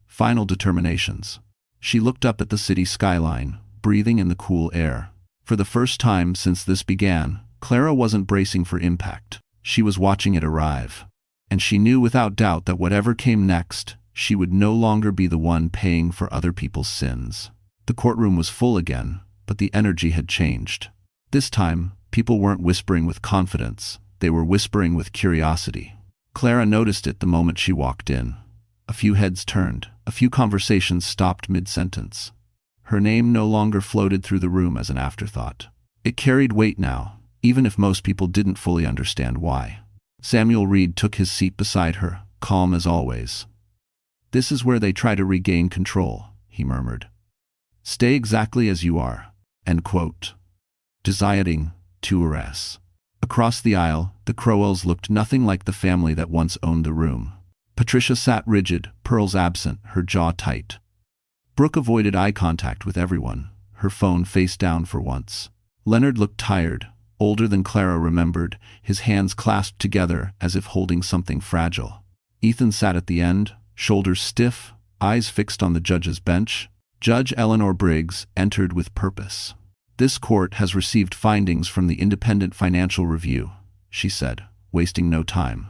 Final determinations." She looked up at the city skyline, breathing in the cool air. For the first time since this began, Clara wasn't bracing for impact. She was watching it arrive. And she knew without doubt that whatever came next, she would no longer be the one paying for other people's sins. The courtroom was full again, but the energy had changed. This time, people weren't whispering with confidence. They were whispering with curiosity. Clara noticed it the moment she walked in. A few heads turned. A few conversations stopped mid-sentence. Her name no longer floated through the room as an afterthought. It carried weight now, even if most people didn't fully understand why. Samuel Reed took his seat beside her, calm as always. "This is where they try to regain control," he murmured. "Stay exactly as you are." End quote. Deciding to arrest. Across the aisle, the Crowells looked nothing like the family that once owned the room. Patricia sat rigid, pearls absent, her jaw tight. Brooke avoided eye contact with everyone, her phone face down for once. Leonard looked tired, older than Clara remembered, his hands clasped together as if holding something fragile. Ethan sat at the end, shoulders stiff, eyes fixed on the judge's bench. Judge Eleanor Briggs entered with purpose. "This court has received findings from the Independent Financial Review," she said, wasting no time.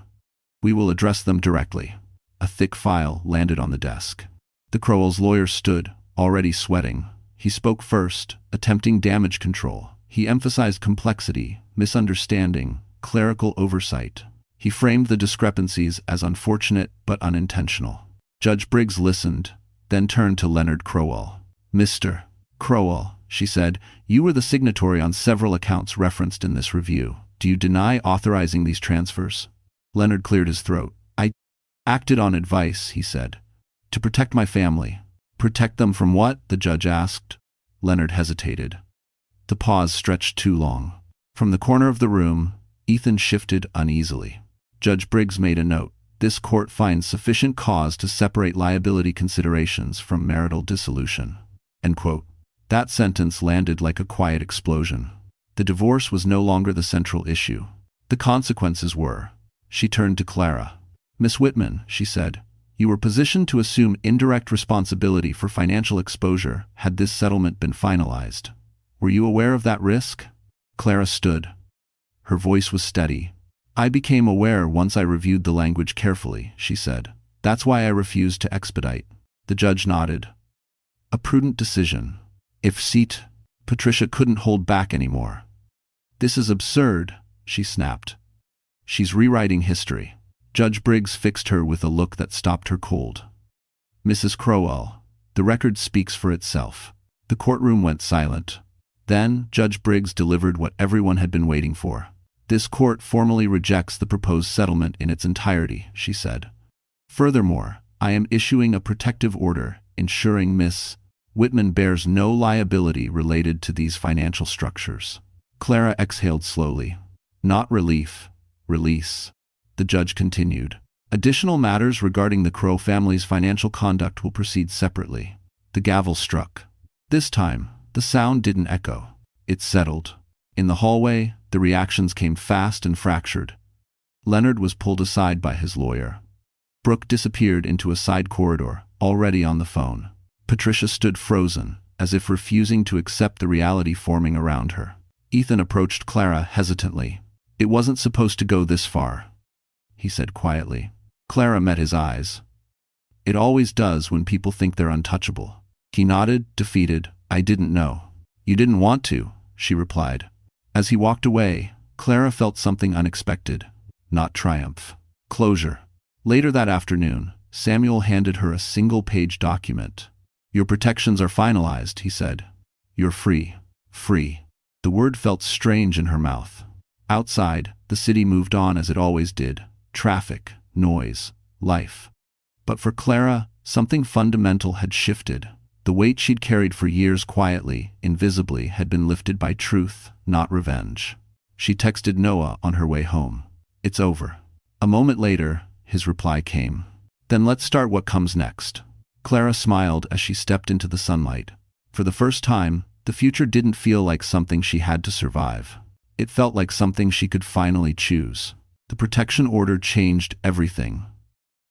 "We will address them directly." A thick file landed on the desk. The Crowell's lawyer stood, already sweating. He spoke first, attempting damage control. He emphasized complexity, misunderstanding, clerical oversight. He framed the discrepancies as unfortunate but unintentional. Judge Briggs listened, then turned to Leonard Crowell. "Mr. Crowell," she said, "you were the signatory on several accounts referenced in this review. Do you deny authorizing these transfers?" Leonard cleared his throat. "I acted on advice," he said, "to protect my family." "Protect them from what?" the judge asked. Leonard hesitated. The pause stretched too long. From the corner of the room, Ethan shifted uneasily. Judge Briggs made a note. "This court finds sufficient cause to separate liability considerations from marital dissolution." End quote. That sentence landed like a quiet explosion. The divorce was no longer the central issue. The consequences were. She turned to Clara. "Miss Whitman," she said, "you were positioned to assume indirect responsibility for financial exposure had this settlement been finalized. Were you aware of that risk?" Clara stood. Her voice was steady. "I became aware once I reviewed the language carefully," she said. "That's why I refused to expedite." The judge nodded. "A prudent decision. If seat..." Patricia couldn't hold back anymore. "This is absurd," she snapped. "She's rewriting history." Judge Briggs fixed her with a look that stopped her cold. "Mrs. Crowell, the record speaks for itself." The courtroom went silent. Then Judge Briggs delivered what everyone had been waiting for. "This court formally rejects the proposed settlement in its entirety," she said. "Furthermore, I am issuing a protective order ensuring Miss Whitman bears no liability related to these financial structures." Clara exhaled slowly. "Not relief, release." The judge continued. "Additional matters regarding the Crow family's financial conduct will proceed separately." The gavel struck. This time, the sound didn't echo. It settled. In the hallway, the reactions came fast and fractured. Leonard was pulled aside by his lawyer. Brooke disappeared into a side corridor, already on the phone. Patricia stood frozen, as if refusing to accept the reality forming around her. Ethan approached Clara hesitantly. "It wasn't supposed to go this far," he said quietly. Clara met his eyes. "It always does when people think they're untouchable." He nodded, defeated. "I didn't know." "You didn't want to," she replied. As he walked away, Clara felt something unexpected. Not triumph. Closure. Later that afternoon, Samuel handed her a single-page document. "Your protections are finalized," he said. "You're free." Free. The word felt strange in her mouth. Outside, the city moved on as it always did. Traffic, noise, life. But for Clara, something fundamental had shifted. The weight she'd carried for years quietly, invisibly, had been lifted by truth, not revenge. She texted Noah on her way home. "It's over." A moment later, his reply came. "Then let's start what comes next." Clara smiled as she stepped into the sunlight. For the first time, the future didn't feel like something she had to survive. It felt like something she could finally choose. The protection order changed everything.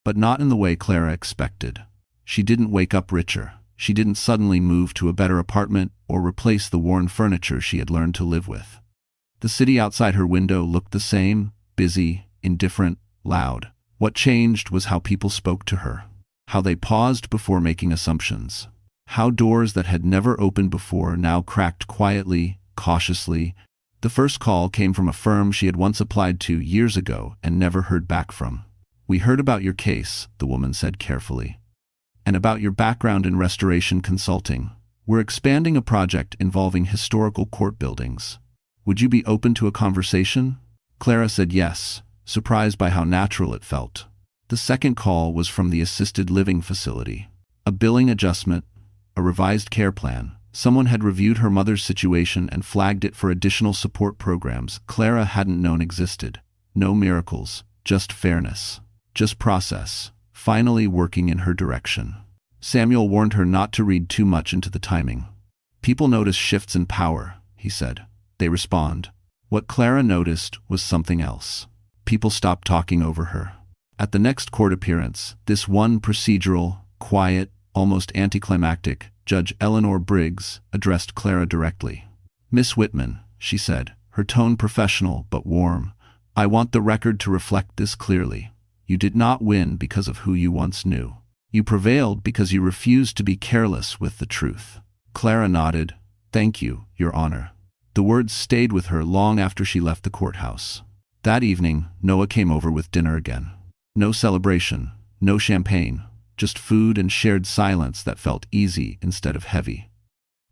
But not in the way Clara expected. She didn't wake up richer. She didn't suddenly move to a better apartment or replace the worn furniture she had learned to live with. The city outside her window looked the same, busy, indifferent, loud. What changed was how people spoke to her. How they paused before making assumptions. How doors that had never opened before now cracked quietly, cautiously. The first call came from a firm she had once applied to years ago and never heard back from. "We heard about your case," the woman said carefully. "And about your background in restoration consulting. We're expanding a project involving historical court buildings. Would you be open to a conversation?" Clara said yes, surprised by how natural it felt. The second call was from the assisted living facility. A billing adjustment, a revised care plan. Someone had reviewed her mother's situation and flagged it for additional support programs Clara hadn't known existed. No miracles, just fairness, just process, finally working in her direction. Samuel warned her not to read too much into the timing. "People notice shifts in power," he said. they respond. What Clara noticed was something else. People stopped talking over her. At the next court appearance, this one procedural, quiet, almost anticlimactic Judge Eleanor Briggs addressed Clara directly. "Miss Whitman," she said, her tone professional but warm, "I want the record to reflect this clearly. You did not win because of who you once knew. You prevailed because you refused to be careless with the truth." Clara nodded. "Thank you, Your Honor." The words stayed with her long after she left the courthouse. That evening, Noah came over with dinner again. No celebration, no champagne, just food and shared silence that felt easy instead of heavy.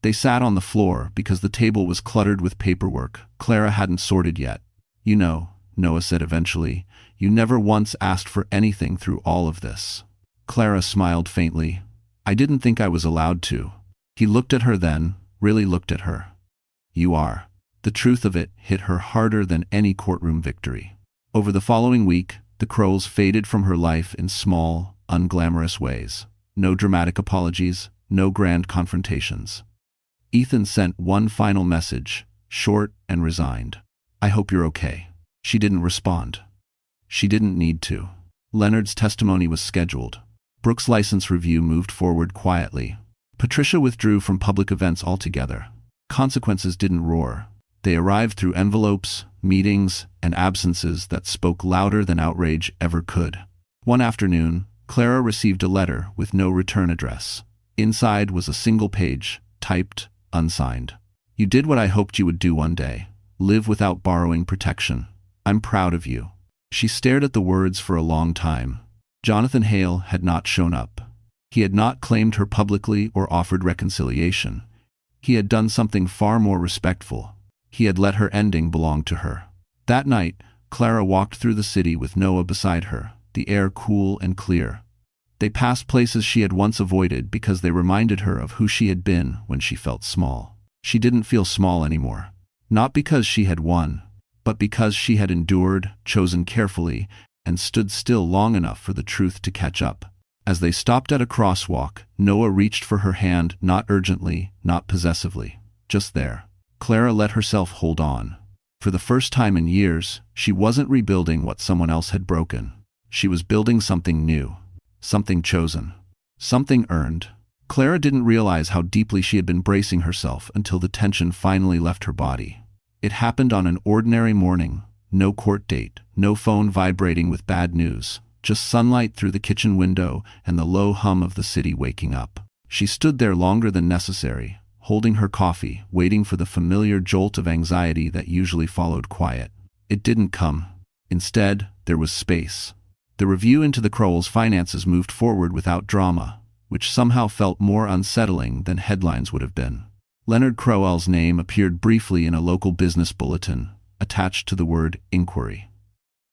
They sat on the floor because the table was cluttered with paperwork Clara hadn't sorted yet. "You know," Noah said eventually, "you never once asked for anything through all of this." Clara smiled faintly. "I didn't think I was allowed to." He looked at her then, really looked at her. "You are." The truth of it hit her harder than any courtroom victory. Over the following week, the Crowells faded from her life in small, unglamorous ways. No dramatic apologies, no grand confrontations. Ethan sent one final message, short and resigned. "I hope you're okay." She didn't respond. She didn't need to. Leonard's testimony was scheduled. Brooke's license review moved forward quietly. Patricia withdrew from public events altogether. Consequences didn't roar. They arrived through envelopes, meetings, and absences that spoke louder than outrage ever could. One afternoon, Clara received a letter with no return address. Inside was a single page, typed, unsigned. "You did what I hoped you would do one day. Live without borrowing protection. I'm proud of you." She stared at the words for a long time. Jonathan Hale had not shown up. He had not claimed her publicly or offered reconciliation. He had done something far more respectful. He had let her ending belong to her. That night, Clara walked through the city with Noah beside her, the air cool and clear. They passed places she had once avoided because they reminded her of who she had been when she felt small. She didn't feel small anymore. Not because she had won, but because she had endured, chosen carefully, and stood still long enough for the truth to catch up. As they stopped at a crosswalk, Noah reached for her hand, not urgently, not possessively. Just there. Clara let herself hold on. For the first time in years, she wasn't rebuilding what someone else had broken. She was building something new. Something chosen. Something earned. Clara didn't realize how deeply she had been bracing herself until the tension finally left her body. It happened on an ordinary morning. No court date, no phone vibrating with bad news, just sunlight through the kitchen window and the low hum of the city waking up. She stood there longer than necessary, holding her coffee, waiting for the familiar jolt of anxiety that usually followed quiet. It didn't come. Instead, there was space. The review into the Crowells' finances moved forward without drama, which somehow felt more unsettling than headlines would have been. Leonard Crowell's name appeared briefly in a local business bulletin, attached to the word inquiry.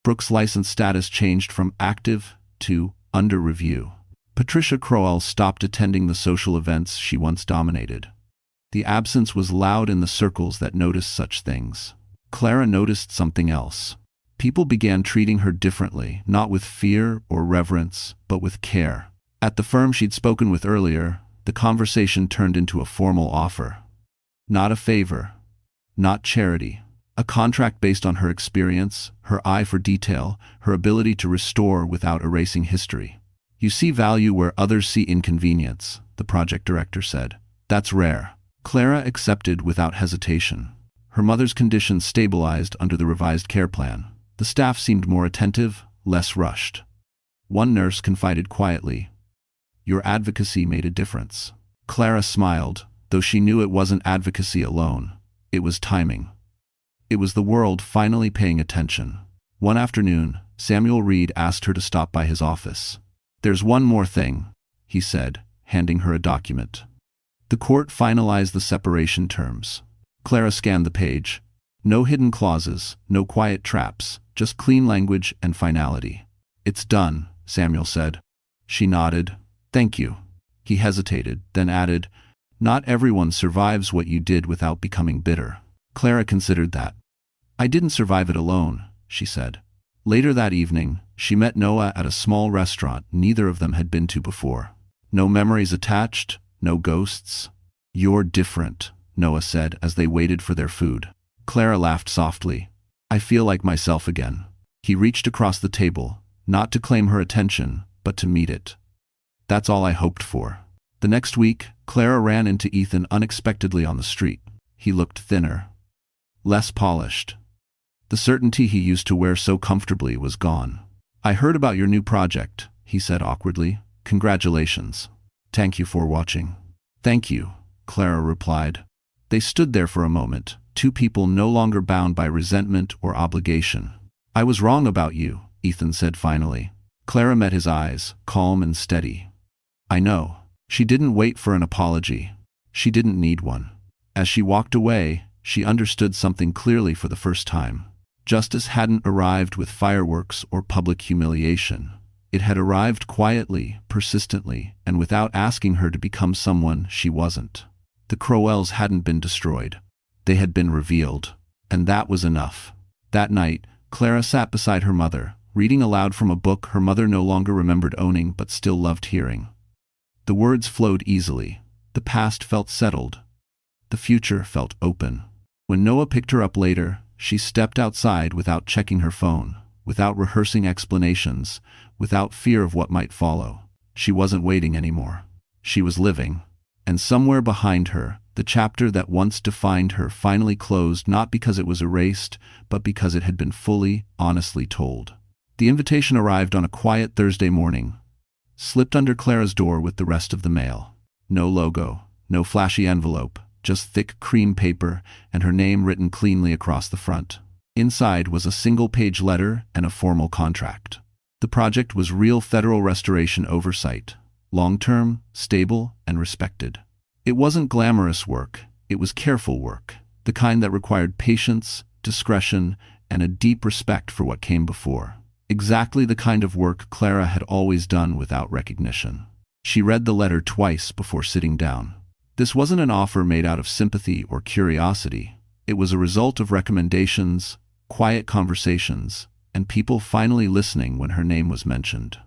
Brooke's license status changed from active to under review. Patricia Crowell stopped attending the social events she once dominated. The absence was loud in the circles that noticed such things. Clara noticed something else. People began treating her differently, not with fear or reverence, but with care. At the firm she'd spoken with earlier, the conversation turned into a formal offer. Not a favor. Not charity. A contract based on her experience, her eye for detail, her ability to restore without erasing history. "You see value where others see inconvenience," the project director said. "That's rare." Clara accepted without hesitation. Her mother's condition stabilized under the revised care plan. The staff seemed more attentive, less rushed. One nurse confided quietly, "Your advocacy made a difference." Clara smiled, though she knew it wasn't advocacy alone. It was timing. It was the world finally paying attention. One afternoon, Samuel Reed asked her to stop by his office. "There's one more thing," he said, handing her a document. The court finalized the separation terms. Clara scanned the page. No hidden clauses, no quiet traps, just clean language and finality. "It's done," Samuel said. She nodded. "Thank you." He hesitated, then added, "Not everyone survives what you did without becoming bitter." Clara considered that. "I didn't survive it alone," she said. Later that evening, she met Noah at a small restaurant neither of them had been to before. No memories attached, no ghosts. "You're different," Noah said as they waited for their food. Clara laughed softly. I feel like myself again. He reached across the table, not to claim her attention, but to meet it. That's all I hoped for. The next week, Clara ran into Ethan unexpectedly on the street. He looked thinner, less polished. The certainty he used to wear so comfortably was gone. I heard about your new project, he said awkwardly. Congratulations. Thank you for watching. Thank you, Clara replied. They stood there for a moment, two people no longer bound by resentment or obligation. I was wrong about you, Ethan said finally. Clara met his eyes, calm and steady. I know. She didn't wait for an apology. She didn't need one. As she walked away, she understood something clearly for the first time. Justice hadn't arrived with fireworks or public humiliation. It had arrived quietly, persistently, and without asking her to become someone she wasn't. The Crowells hadn't been destroyed. They had been revealed. And that was enough. That night, Clara sat beside her mother, reading aloud from a book her mother no longer remembered owning but still loved hearing. The words flowed easily. The past felt settled. The future felt open. When Noah picked her up later, she stepped outside without checking her phone, without rehearsing explanations, without fear of what might follow. She wasn't waiting anymore. She was living. And somewhere behind her, the chapter that once defined her finally closed, not because it was erased, but because it had been fully, honestly told. The invitation arrived on a quiet Thursday morning, slipped under Clara's door with the rest of the mail. No logo, no flashy envelope, just thick cream paper and her name written cleanly across the front. Inside was a single-page letter and a formal contract. The project was real federal restoration oversight, long-term, stable, and respected. It wasn't glamorous work, it was careful work, the kind that required patience, discretion, and a deep respect for what came before. Exactly the kind of work Clara had always done without recognition. She read the letter twice before sitting down. This wasn't an offer made out of sympathy or curiosity. It was a result of recommendations, quiet conversations, and people finally listening when her name was mentioned.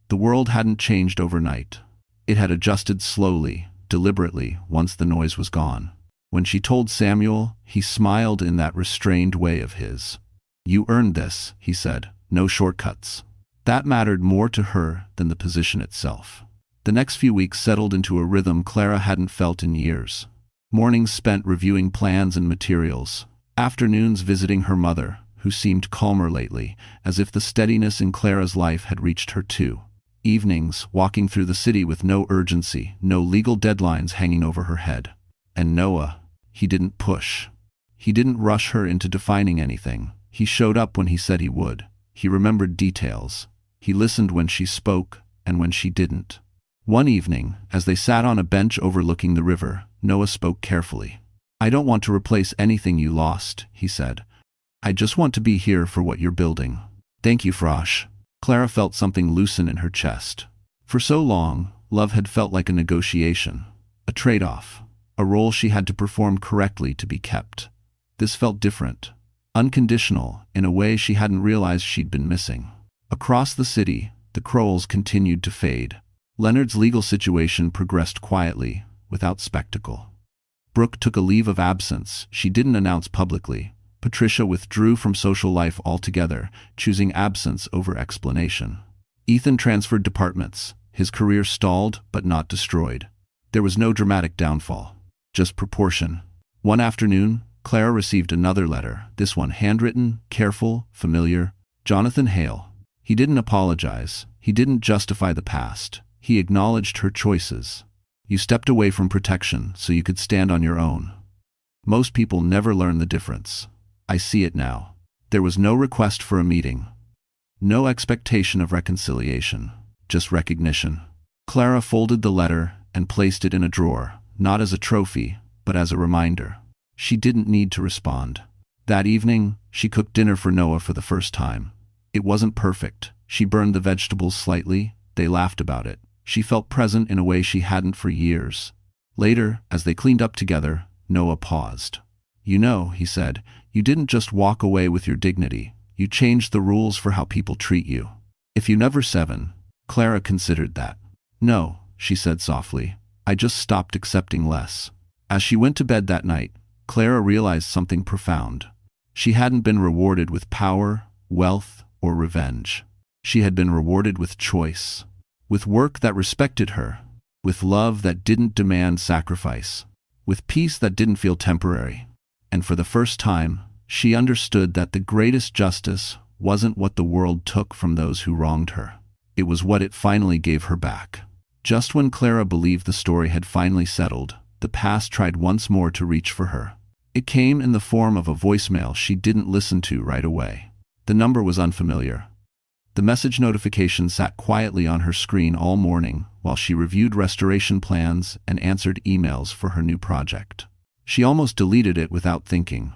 The world hadn't changed overnight. It had adjusted slowly, deliberately, once the noise was gone. When she told Samuel, he smiled in that restrained way of his. You earned this, he said, no shortcuts. That mattered more to her than the position itself. The next few weeks settled into a rhythm Clara hadn't felt in years. Mornings spent reviewing plans and materials, afternoons visiting her mother, who seemed calmer lately, as if the steadiness in Clara's life had reached her too. Evenings, walking through the city with no urgency, no legal deadlines hanging over her head. And Noah, he didn't push. He didn't rush her into defining anything. He showed up when he said he would. He remembered details. He listened when she spoke, and when she didn't. One evening, as they sat on a bench overlooking the river, Noah spoke carefully. I don't want to replace anything you lost, he said. I just want to be here for what you're building. Thank you, Frosh. Clara felt something loosen in her chest. For so long, love had felt like a negotiation, a trade-off, a role she had to perform correctly to be kept. This felt different, unconditional, in a way she hadn't realized she'd been missing. Across the city, the Crowells continued to fade. Leonard's legal situation progressed quietly, without spectacle. Brooke took a leave of absence she didn't announce publicly. Patricia withdrew from social life altogether, choosing absence over explanation. Ethan transferred departments. His career stalled, but not destroyed. There was no dramatic downfall, just proportion. One afternoon, Clara received another letter, this one handwritten, careful, familiar. Jonathan Hale. He didn't apologize. He didn't justify the past. He acknowledged her choices. You stepped away from protection so you could stand on your own. Most people never learn the difference. I see it now. There was no request for a meeting. No expectation of reconciliation. Just recognition. Clara folded the letter and placed it in a drawer, not as a trophy, but as a reminder. She didn't need to respond. That evening, she cooked dinner for Noah for the first time. It wasn't perfect. She burned the vegetables slightly. They laughed about it. She felt present in a way she hadn't for years. Later, as they cleaned up together, Noah paused. You know, he said, you didn't just walk away with your dignity. You changed the rules for how people treat you. If you never seven, Clara considered that. No, she said softly. I just stopped accepting less. As she went to bed that night, Clara realized something profound. She hadn't been rewarded with power, wealth, or revenge. She had been rewarded with choice, with work that respected her, with love that didn't demand sacrifice, with peace that didn't feel temporary. And for the first time, she understood that the greatest justice wasn't what the world took from those who wronged her. It was what it finally gave her back. Just when Clara believed the story had finally settled, the past tried once more to reach for her. It came in the form of a voicemail she didn't listen to right away. The number was unfamiliar. The message notification sat quietly on her screen all morning while she reviewed restoration plans and answered emails for her new project. She almost deleted it without thinking.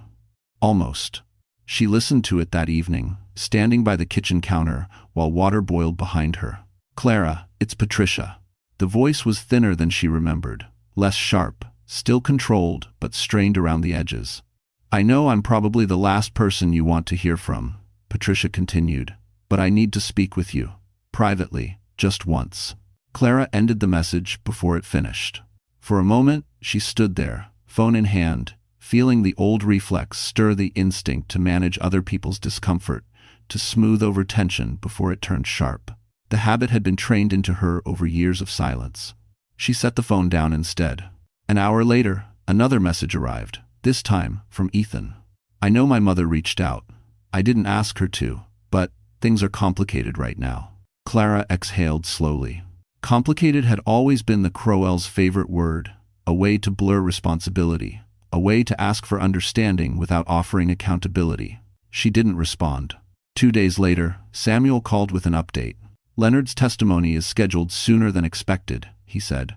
Almost. She listened to it that evening, standing by the kitchen counter while water boiled behind her. "Clara, it's Patricia." The voice was thinner than she remembered, less sharp, still controlled but strained around the edges. "I know I'm probably the last person you want to hear from," Patricia continued, "but I need to speak with you. Privately, just once." Clara ended the message before it finished. For a moment, she stood there, phone in hand, feeling the old reflex stir the instinct to manage other people's discomfort, to smooth over tension before it turned sharp. The habit had been trained into her over years of silence. She set the phone down instead. An hour later, another message arrived, this time from Ethan. "I know my mother reached out. I didn't ask her to, but things are complicated right now." Clara exhaled slowly. Complicated had always been the Crowell's favorite word, a way to blur responsibility, a way to ask for understanding without offering accountability. She didn't respond. 2 days later, Samuel called with an update. "Leonard's testimony is scheduled sooner than expected," he said.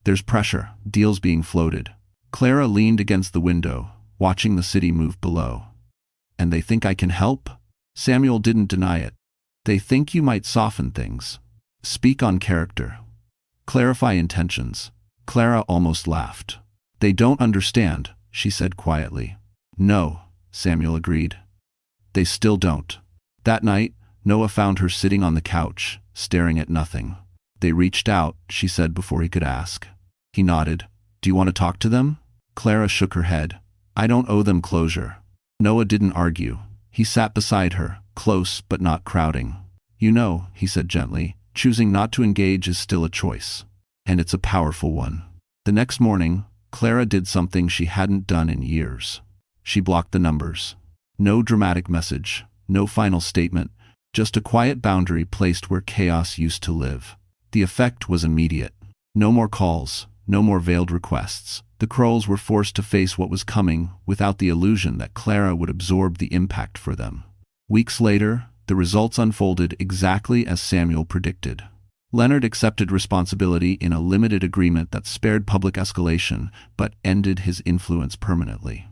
"There's pressure, deals being floated." Clara leaned against the window, watching the city move below. "And they think I can help?" Samuel didn't deny it. "They think you might soften things. Speak on character. Clarify intentions." Clara almost laughed. "They don't understand," she said quietly. "No," Samuel agreed. "They still don't." That night, Noah found her sitting on the couch, staring at nothing. "They reached out," she said before he could ask. He nodded. "Do you want to talk to them?" Clara shook her head. "I don't owe them closure." Noah didn't argue. He sat beside her, close but not crowding. "You know," he said gently, "choosing not to engage is still a choice. And it's a powerful one." The next morning, Clara did something she hadn't done in years. She blocked the numbers. No dramatic message, no final statement, just a quiet boundary placed where chaos used to live. The effect was immediate. No more calls, no more veiled requests. The Crowells were forced to face what was coming without the illusion that Clara would absorb the impact for them. Weeks later, the results unfolded exactly as Samuel predicted. Leonard accepted responsibility in a limited agreement that spared public escalation but ended his influence permanently.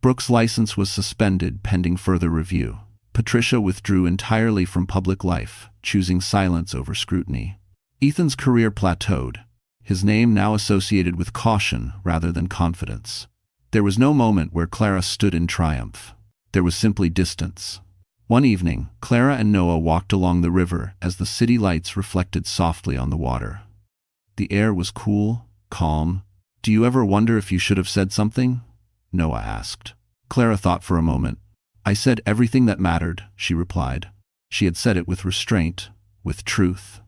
Brooke's license was suspended pending further review. Patricia withdrew entirely from public life, choosing silence over scrutiny. Ethan's career plateaued, his name now associated with caution rather than confidence. There was no moment where Clara stood in triumph. There was simply distance. One evening, Clara and Noah walked along the river as the city lights reflected softly on the water. The air was cool, calm. "Do you ever wonder if you should have said something?" Noah asked. Clara thought for a moment. "I said everything that mattered," she replied. She had said it with restraint, with truth,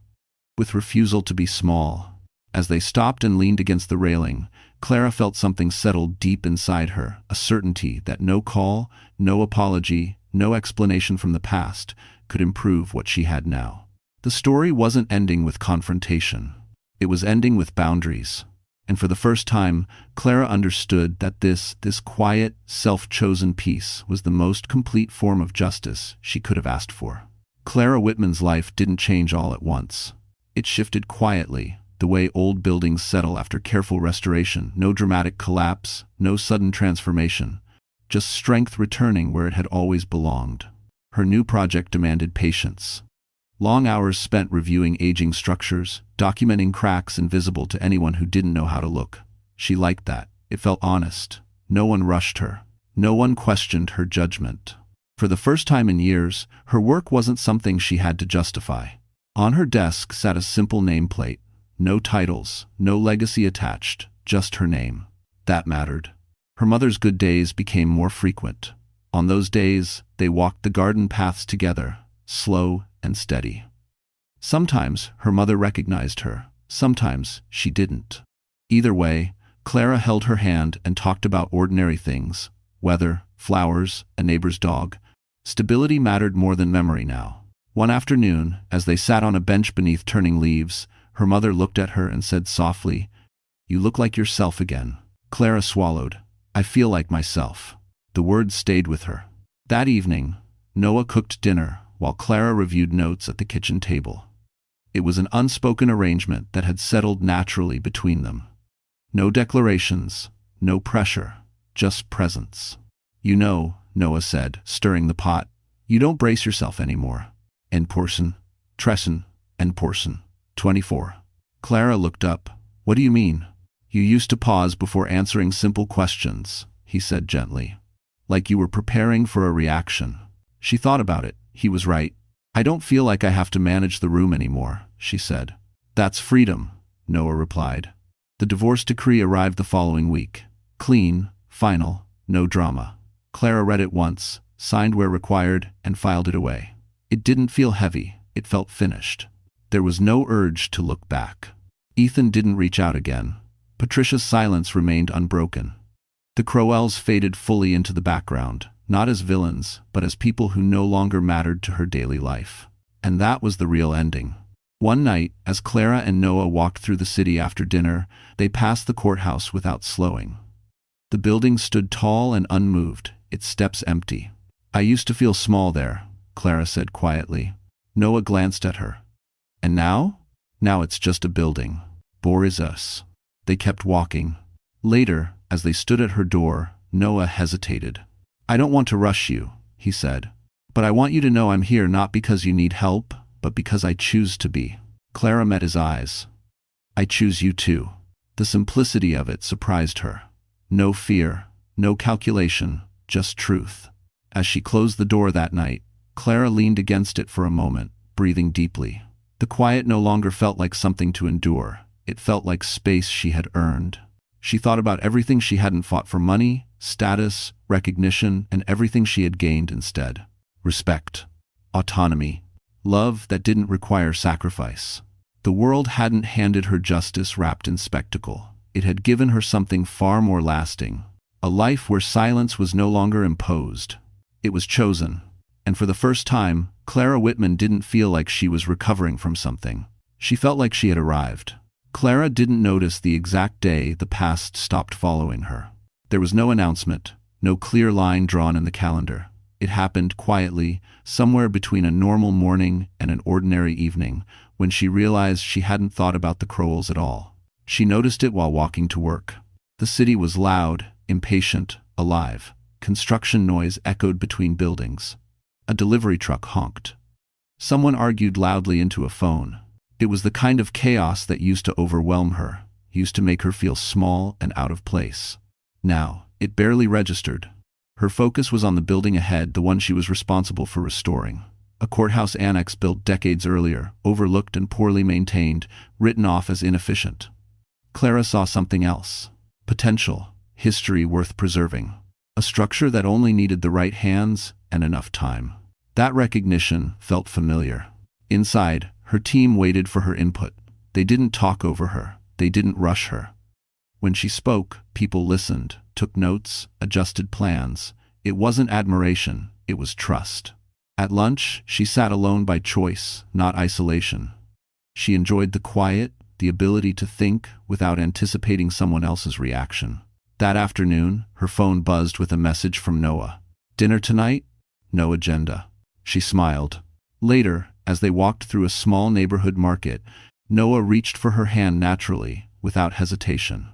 with refusal to be small. As they stopped and leaned against the railing, Clara felt something settle deep inside her, a certainty that no call, no apology, no explanation from the past could improve what she had now. The story wasn't ending with confrontation. It was ending with boundaries. And for the first time, Clara understood that this quiet, self-chosen peace was the most complete form of justice she could have asked for. Clara Whitman's life didn't change all at once. It shifted quietly, the way old buildings settle after careful restoration. No dramatic collapse, no sudden transformation, just strength returning where it had always belonged. Her new project demanded patience. Long hours spent reviewing aging structures, documenting cracks invisible to anyone who didn't know how to look. She liked that. It felt honest. No one rushed her. No one questioned her judgment. For the first time in years, her work wasn't something she had to justify. On her desk sat a simple nameplate. No titles, no legacy attached, just her name. That mattered. Her mother's good days became more frequent. On those days, they walked the garden paths together, slow and steady. Sometimes her mother recognized her, sometimes she didn't. Either way, Clara held her hand and talked about ordinary things: weather, flowers, a neighbor's dog. Stability mattered more than memory now. One afternoon, as they sat on a bench beneath turning leaves, her mother looked at her and said softly, "You look like yourself again." Clara swallowed. "I feel like myself." The words stayed with her. That evening, Noah cooked dinner while Clara reviewed notes at the kitchen table. It was an unspoken arrangement that had settled naturally between them. No declarations, no pressure, just presence. "You know," Noah said, stirring the pot, "you don't brace yourself anymore. En portion, tressen, en portion. 24. Clara looked up. "What do you mean?" "You used to pause before answering simple questions," he said gently. "Like you were preparing for a reaction." She thought about it. He was right. "I don't feel like I have to manage the room anymore," she said. "That's freedom," Noah replied. The divorce decree arrived the following week. Clean, final, no drama. Clara read it once, signed where required, and filed it away. It didn't feel heavy. It felt finished. There was no urge to look back. Ethan didn't reach out again. Patricia's silence remained unbroken. The Crowells faded fully into the background, not as villains, but as people who no longer mattered to her daily life. And that was the real ending. One night, as Clara and Noah walked through the city after dinner, they passed the courthouse without slowing. The building stood tall and unmoved, its steps empty. "I used to feel small there," Clara said quietly. Noah glanced at her. "And now?" "Now it's just a building. Bore is us." They kept walking. Later, as they stood at her door, Noah hesitated. "I don't want to rush you," he said. "But I want you to know I'm here not because you need help, but because I choose to be." Clara met his eyes. "I choose you too." The simplicity of it surprised her. No fear, no calculation, just truth. As she closed the door that night, Clara leaned against it for a moment, breathing deeply. The quiet no longer felt like something to endure. It felt like space she had earned. She thought about everything she hadn't fought for: money, status, recognition, and everything she had gained instead. Respect, autonomy, love that didn't require sacrifice. The world hadn't handed her justice wrapped in spectacle. It had given her something far more lasting. A life where silence was no longer imposed. It was chosen. And for the first time, Clara Whitman didn't feel like she was recovering from something. She felt like she had arrived. Clara didn't notice the exact day the past stopped following her. There was no announcement, no clear line drawn in the calendar. It happened quietly, somewhere between a normal morning and an ordinary evening, when she realized she hadn't thought about the Crowells at all. She noticed it while walking to work. The city was loud, impatient, alive. Construction noise echoed between buildings. A delivery truck honked. Someone argued loudly into a phone. It was the kind of chaos that used to overwhelm her, used to make her feel small and out of place. Now, it barely registered. Her focus was on the building ahead, the one she was responsible for restoring. A courthouse annex built decades earlier, overlooked and poorly maintained, written off as inefficient. Clara saw something else. Potential, history worth preserving. A structure that only needed the right hands and enough time. That recognition felt familiar. Inside, her team waited for her input. They didn't talk over her. They didn't rush her. When she spoke, people listened, took notes, adjusted plans. It wasn't admiration, it was trust. At lunch, she sat alone by choice, not isolation. She enjoyed the quiet, the ability to think without anticipating someone else's reaction. That afternoon, her phone buzzed with a message from Noah. "Dinner tonight? No agenda." She smiled. Later, as they walked through a small neighborhood market, Noah reached for her hand naturally, without hesitation.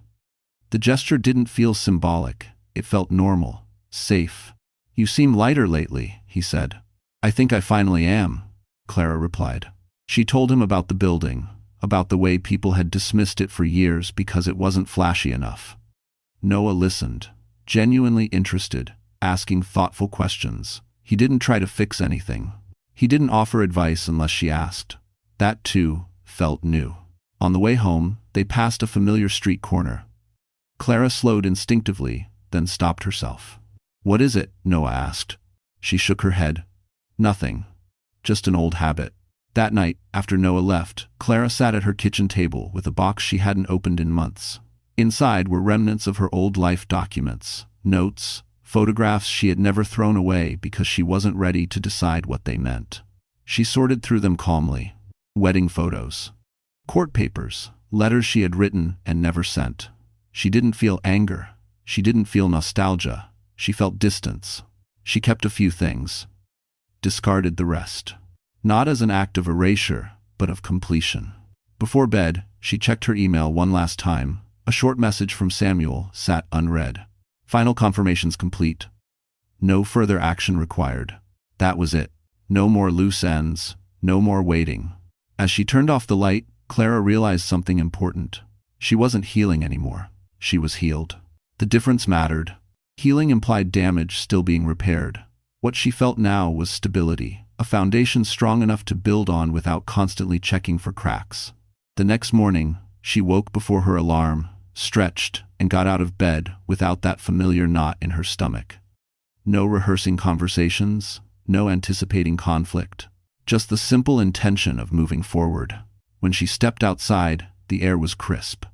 The gesture didn't feel symbolic. It felt normal, safe. "You seem lighter lately," he said. "I think I finally am," Clara replied. She told him about the building, about the way people had dismissed it for years because it wasn't flashy enough. Noah listened, genuinely interested, asking thoughtful questions. He didn't try to fix anything. He didn't offer advice unless she asked. That, too, felt new. On the way home, they passed a familiar street corner. Clara slowed instinctively, then stopped herself. "What is it?" Noah asked. She shook her head. "Nothing. Just an old habit." That night, after Noah left, Clara sat at her kitchen table with a box she hadn't opened in months. Inside were remnants of her old life documents, notes, photographs she had never thrown away because she wasn't ready to decide what they meant. She sorted through them calmly. Wedding photos, court papers, letters she had written and never sent. She didn't feel anger. She didn't feel nostalgia. She felt distance. She kept a few things, discarded the rest. Not as an act of erasure, but of completion. Before bed, she checked her email one last time. A short message from Samuel sat unread. "Final confirmations complete. No further action required." That was it. No more loose ends. No more waiting. As she turned off the light, Clara realized something important. She wasn't healing anymore. She was healed. The difference mattered. Healing implied damage still being repaired. What she felt now was stability, a foundation strong enough to build on without constantly checking for cracks. The next morning, she woke before her alarm, stretched, and got out of bed without that familiar knot in her stomach. No rehearsing conversations, no anticipating conflict, just the simple intention of moving forward. When she stepped outside, the air was crisp.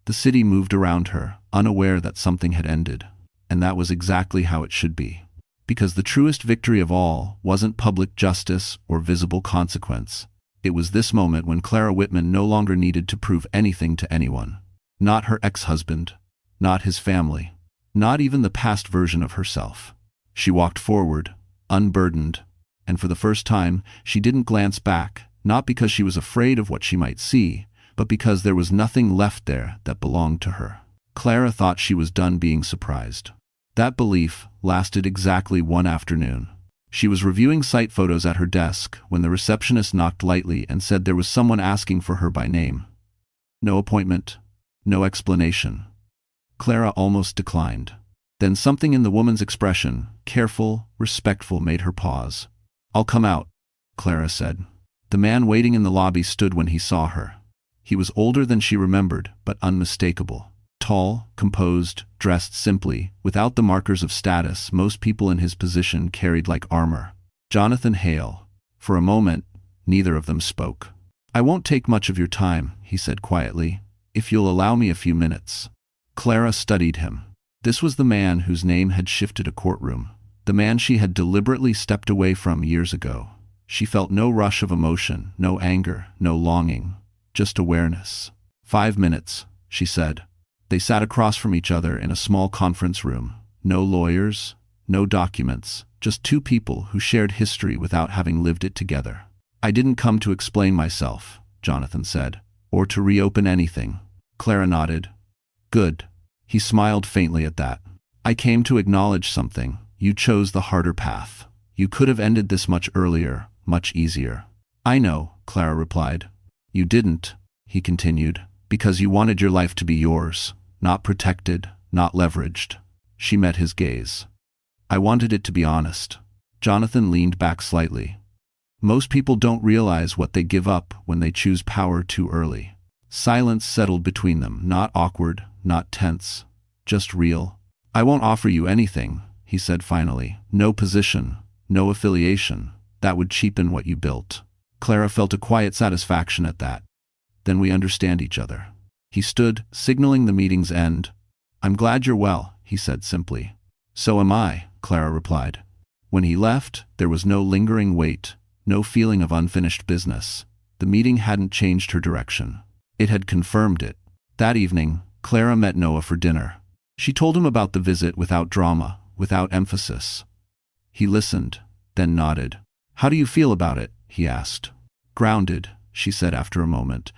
The city moved around her, unaware that something had ended. And that was exactly how it should be. Because the truest victory of all wasn't public justice or visible consequence. It was this moment when Clara Whitman no longer needed to prove anything to anyone. Not her ex-husband, not his family, not even the past version of herself. She walked forward, unburdened, and for the first time, she didn't glance back, not because she was afraid of what she might see, but because there was nothing left there that belonged to her. Clara thought she was done being surprised. That belief lasted exactly one afternoon. She was reviewing site photos at her desk when the receptionist knocked lightly and said there was someone asking for her by name. No appointment, no explanation. Clara almost declined. Then something in the woman's expression, careful, respectful, made her pause. "I'll come out," Clara said. The man waiting in the lobby stood when he saw her. He was older than she remembered, but unmistakable. Tall, composed, dressed simply, without the markers of status most people in his position carried like armor. Jonathan Hale. For a moment, neither of them spoke. "I won't take much of your time," he said quietly, "if you'll allow me a few minutes." Clara studied him. This was the man whose name had shifted a courtroom. The man she had deliberately stepped away from years ago. She felt no rush of emotion, no anger, no longing, just awareness. "5 minutes," she said. They sat across from each other in a small conference room. No lawyers, no documents, just two people who shared history without having lived it together. "I didn't come to explain myself," Jonathan said, "or to reopen anything." Clara nodded. "Good." He smiled faintly at that. "I came to acknowledge something. You chose the harder path. You could have ended this much earlier, much easier." "I know," Clara replied. "You didn't," he continued, "because you wanted your life to be yours, not protected, not leveraged." She met his gaze. "I wanted it to be honest." Jonathan leaned back slightly. "Most people don't realize what they give up when they choose power too early." Silence settled between them, not awkward, not tense, just real. "I won't offer you anything," he said finally. "No position, no affiliation. That would cheapen what you built." Clara felt a quiet satisfaction at that. "Then we understand each other." He stood, signaling the meeting's end. "I'm glad you're well," he said simply. "So am I," Clara replied. When he left, there was no lingering weight, no feeling of unfinished business. The meeting hadn't changed her direction. It had confirmed it. That evening, Clara met Noah for dinner. She told him about the visit without drama, without emphasis. He listened, then nodded. "How do you feel about it?" he asked. "Grounded," she said after a moment.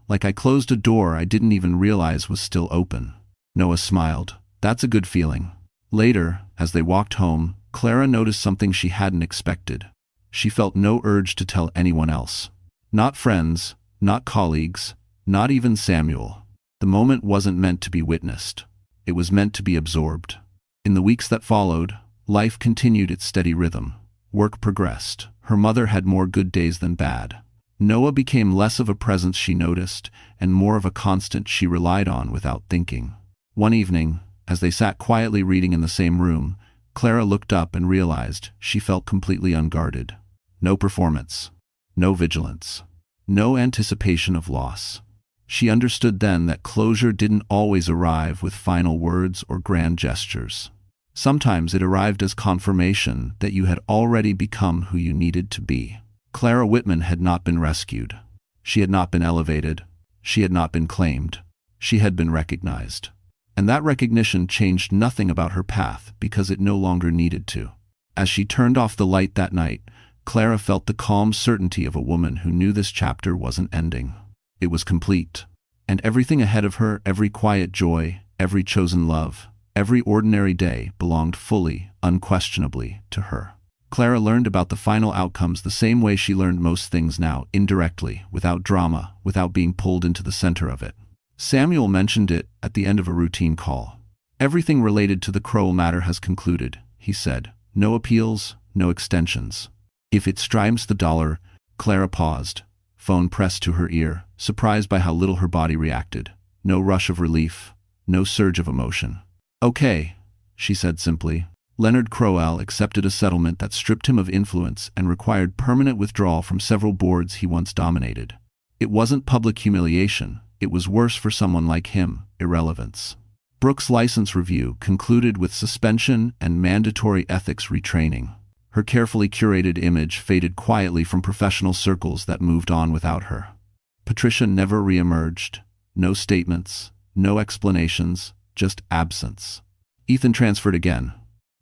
"Like I closed a door I didn't even realize was still open." Noah smiled. "That's a good feeling." Later, as they walked home, Clara noticed something she hadn't expected. She felt no urge to tell anyone else. Not friends, not colleagues, not even Samuel. The moment wasn't meant to be witnessed. It was meant to be absorbed. In the weeks that followed, life continued its steady rhythm. Work progressed. Her mother had more good days than bad. Noah became less of a presence she noticed, and more of a constant she relied on without thinking. One evening, As they sat quietly reading in the same room, Clara looked up and realized she felt completely unguarded. No performance. No vigilance. No anticipation of loss. She understood then that closure didn't always arrive with final words or grand gestures. Sometimes it arrived as confirmation that you had already become who you needed to be. Clara Whitman had not been rescued. She had not been elevated. She had not been claimed. She had been recognized. And that recognition changed nothing about her path because it no longer needed to. As she turned off the light that night, Clara felt the calm certainty of a woman who knew this chapter wasn't ending. It was complete. And everything ahead of her, every quiet joy, every chosen love, every ordinary day belonged fully, unquestionably, to her. Clara learned about the final outcomes the same way she learned most things now, indirectly, without drama, without being pulled into the center of it. Samuel mentioned it at the end of a routine call. "Everything related to the Crowell matter has concluded," he said. "No appeals, no extensions." "If it strives the dollar," Clara paused, phone pressed to her ear, surprised by how little her body reacted. No rush of relief, no surge of emotion. "Okay," she said simply. Leonard Crowell accepted a settlement that stripped him of influence and required permanent withdrawal from several boards he once dominated. It wasn't public humiliation. It was worse for someone like him, irrelevance. Brooks' license review concluded with suspension and mandatory ethics retraining. Her carefully curated image faded quietly from professional circles that moved on without her. Patricia never re-emerged. No statements, no explanations, just absence. Ethan transferred again.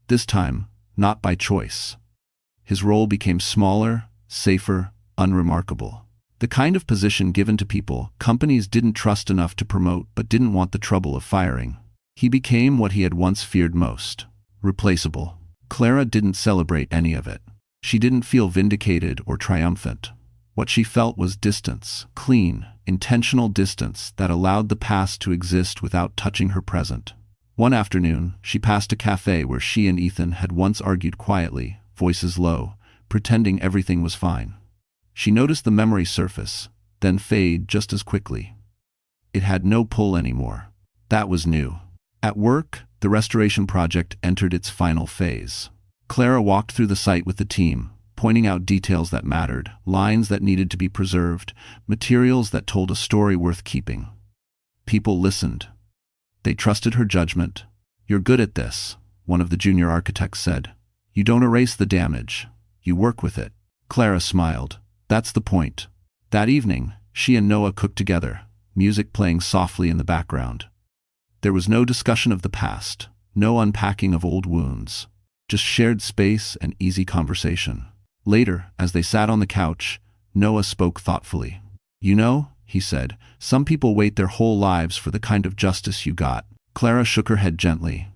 This time, not by choice. His role became smaller, safer, unremarkable. The kind of position given to people companies didn't trust enough to promote but didn't want the trouble of firing. He became what he had once feared most: replaceable. Clara didn't celebrate any of it. She didn't feel vindicated or triumphant. What she felt was distance, clean, intentional distance that allowed the past to exist without touching her present. One afternoon, she passed a cafe where she and Ethan had once argued quietly, voices low, pretending everything was fine. She noticed the memory surface, then fade just as quickly. It had no pull anymore. That was new. At work, the restoration project entered its final phase. Clara walked through the site with the team, pointing out details that mattered, lines that needed to be preserved, materials that told a story worth keeping. People listened. They trusted her judgment. "You're good at this," one of the junior architects said. "You don't erase the damage. You work with it." Clara smiled. "That's the point." That evening, she and Noah cooked together, music playing softly in the background. There was no discussion of the past, no unpacking of old wounds, just shared space and easy conversation. Later, as they sat on the couch, Noah spoke thoughtfully. "You know," he said, "some people wait their whole lives for the kind of justice you got." Clara shook her head gently.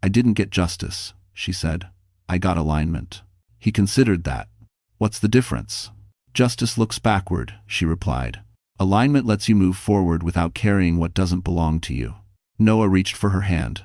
"I didn't get justice," she said. "I got alignment." He considered that. "What's the difference?" "Justice looks backward," she replied. "Alignment lets you move forward without carrying what doesn't belong to you." Noah reached for her hand.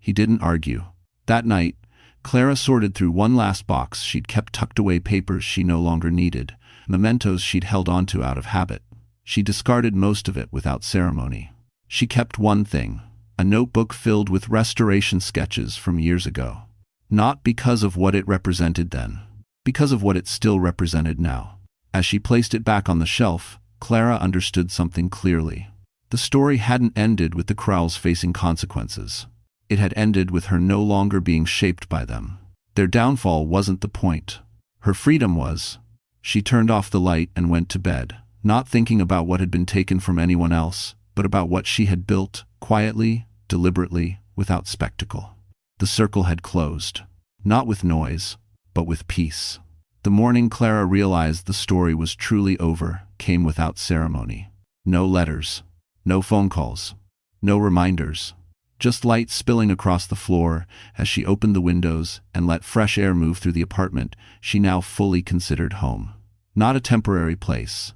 He didn't argue. That night, Clara sorted through one last box she'd kept tucked away, papers she no longer needed, mementos she'd held onto out of habit. She discarded most of it without ceremony. She kept one thing, a notebook filled with restoration sketches from years ago. Not because of what it represented then, because of what it still represented now. As she placed it back on the shelf, Clara understood something clearly. The story hadn't ended with the Crowells facing consequences. It had ended with her no longer being shaped by them. Their downfall wasn't the point. Her freedom was. She turned off the light and went to bed, not thinking about what had been taken from anyone else, but about what she had built, quietly, deliberately, without spectacle. The circle had closed. Not with noise, but with peace. The morning Clara realized the story was truly over came without ceremony. No letters. No phone calls. No reminders. Just light spilling across the floor as she opened the windows and let fresh air move through the apartment she now fully considered home. Not a temporary place.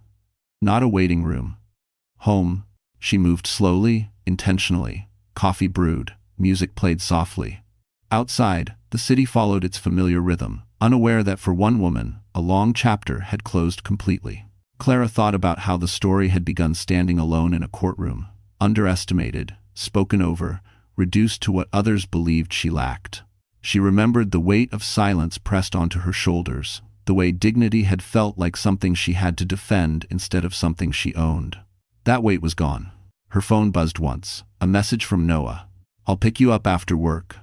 Not a waiting room. Home. She moved slowly, intentionally. Coffee brewed. Music played softly. Outside, the city followed its familiar rhythm, unaware that for one woman, a long chapter had closed completely. Clara thought about how the story had begun standing alone in a courtroom, underestimated, spoken over, reduced to what others believed she lacked. She remembered the weight of silence pressed onto her shoulders, the way dignity had felt like something she had to defend instead of something she owned. That weight was gone. Her phone buzzed once, a message from Noah. "I'll pick you up after work.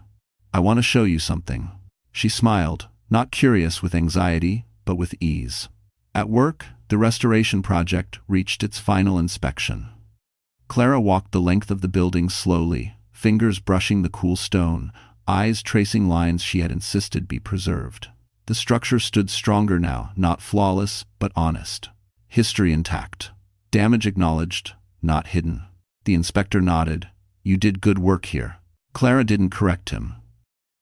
I want to show you something." She smiled, not curious with anxiety, but with ease. At work, the restoration project reached its final inspection. Clara walked the length of the building slowly, fingers brushing the cool stone, eyes tracing lines she had insisted be preserved. The structure stood stronger now, not flawless, but honest. History intact. Damage acknowledged, not hidden. The inspector nodded. "You did good work here." Clara didn't correct him.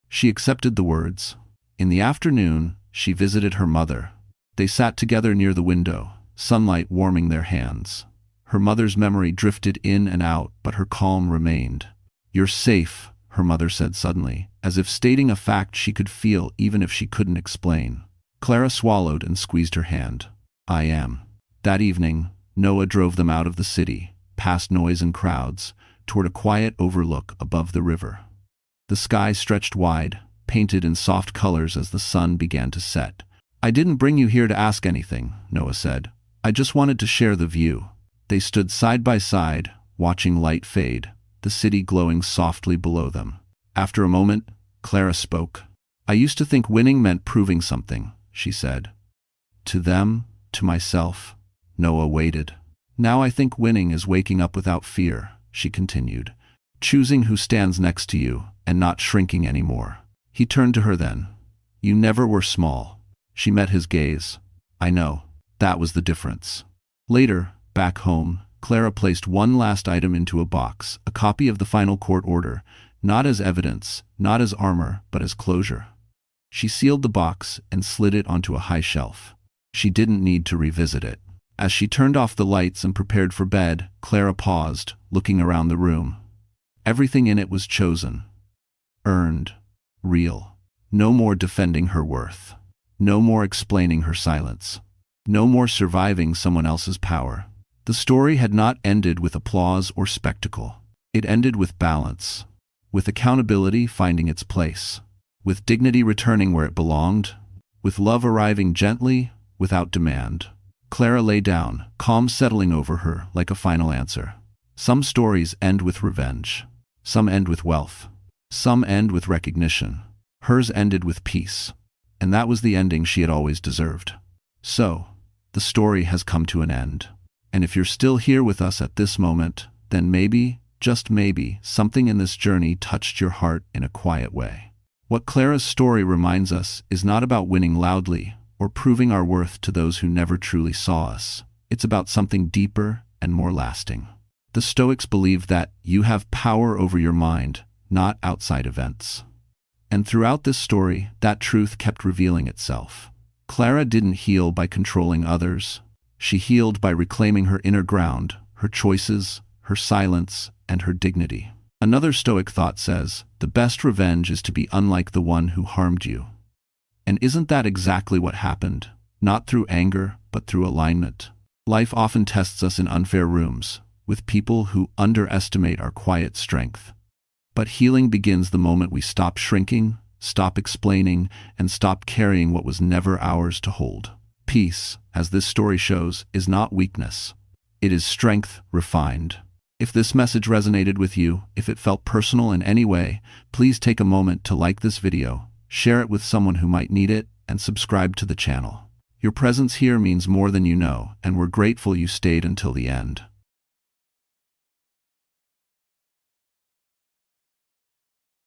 She accepted the words. In the afternoon, she visited her mother. They sat together near the window, sunlight warming their hands. Her mother's memory drifted in and out, but her calm remained. "You're safe," her mother said suddenly, as if stating a fact she could feel even if she couldn't explain. Clara swallowed and squeezed her hand. "I am." That evening, Noah drove them out of the city, past noise and crowds, toward a quiet overlook above the river. The sky stretched wide, painted in soft colors as the sun began to set. "I didn't bring you here to ask anything," Noah said. "I just wanted to share the view." They stood side by side, watching light fade, the city glowing softly below them. After a moment, Clara spoke. "I used to think winning meant proving something," she said. "To them, to myself." Noah waited. "Now I think winning is waking up without fear," she continued. "Choosing who stands next to you, and not shrinking anymore." He turned to her then. "You never were small." She met his gaze. "I know. That was the difference." Later, back home, Clara placed one last item into a box, a copy of the final court order, not as evidence, not as armor, but as closure. She sealed the box and slid it onto a high shelf. She didn't need to revisit it. As she turned off the lights and prepared for bed, Clara paused, looking around the room. Everything in it was chosen. Earned. Real. No more defending her worth. No more explaining her silence. No more surviving someone else's power. The story had not ended with applause or spectacle. It ended with balance. With accountability finding its place. With dignity returning where it belonged. With love arriving gently, without demand. Clara lay down, calm settling over her like a final answer. Some stories end with revenge. Some end with wealth. Some end with recognition. Hers ended with peace. And that was the ending she had always deserved. So, the story has come to an end. And if you're still here with us at this moment, then maybe, just maybe, something in this journey touched your heart in a quiet way. What Clara's story reminds us is not about winning loudly or proving our worth to those who never truly saw us. It's about something deeper and more lasting. The Stoics believed that you have power over your mind, not outside events. And throughout this story, that truth kept revealing itself. Clara didn't heal by controlling others. She healed by reclaiming her inner ground, her choices, her silence, and her dignity. Another Stoic thought says, the best revenge is to be unlike the one who harmed you. And isn't that exactly what happened? Not through anger, but through alignment. Life often tests us in unfair rooms, with people who underestimate our quiet strength. But healing begins the moment we stop shrinking, stop explaining, and stop carrying what was never ours to hold. Peace, as this story shows, is not weakness. It is strength refined. If this message resonated with you, if it felt personal in any way, please take a moment to like this video, share it with someone who might need it, and subscribe to the channel. Your presence here means more than you know, and we're grateful you stayed until the end.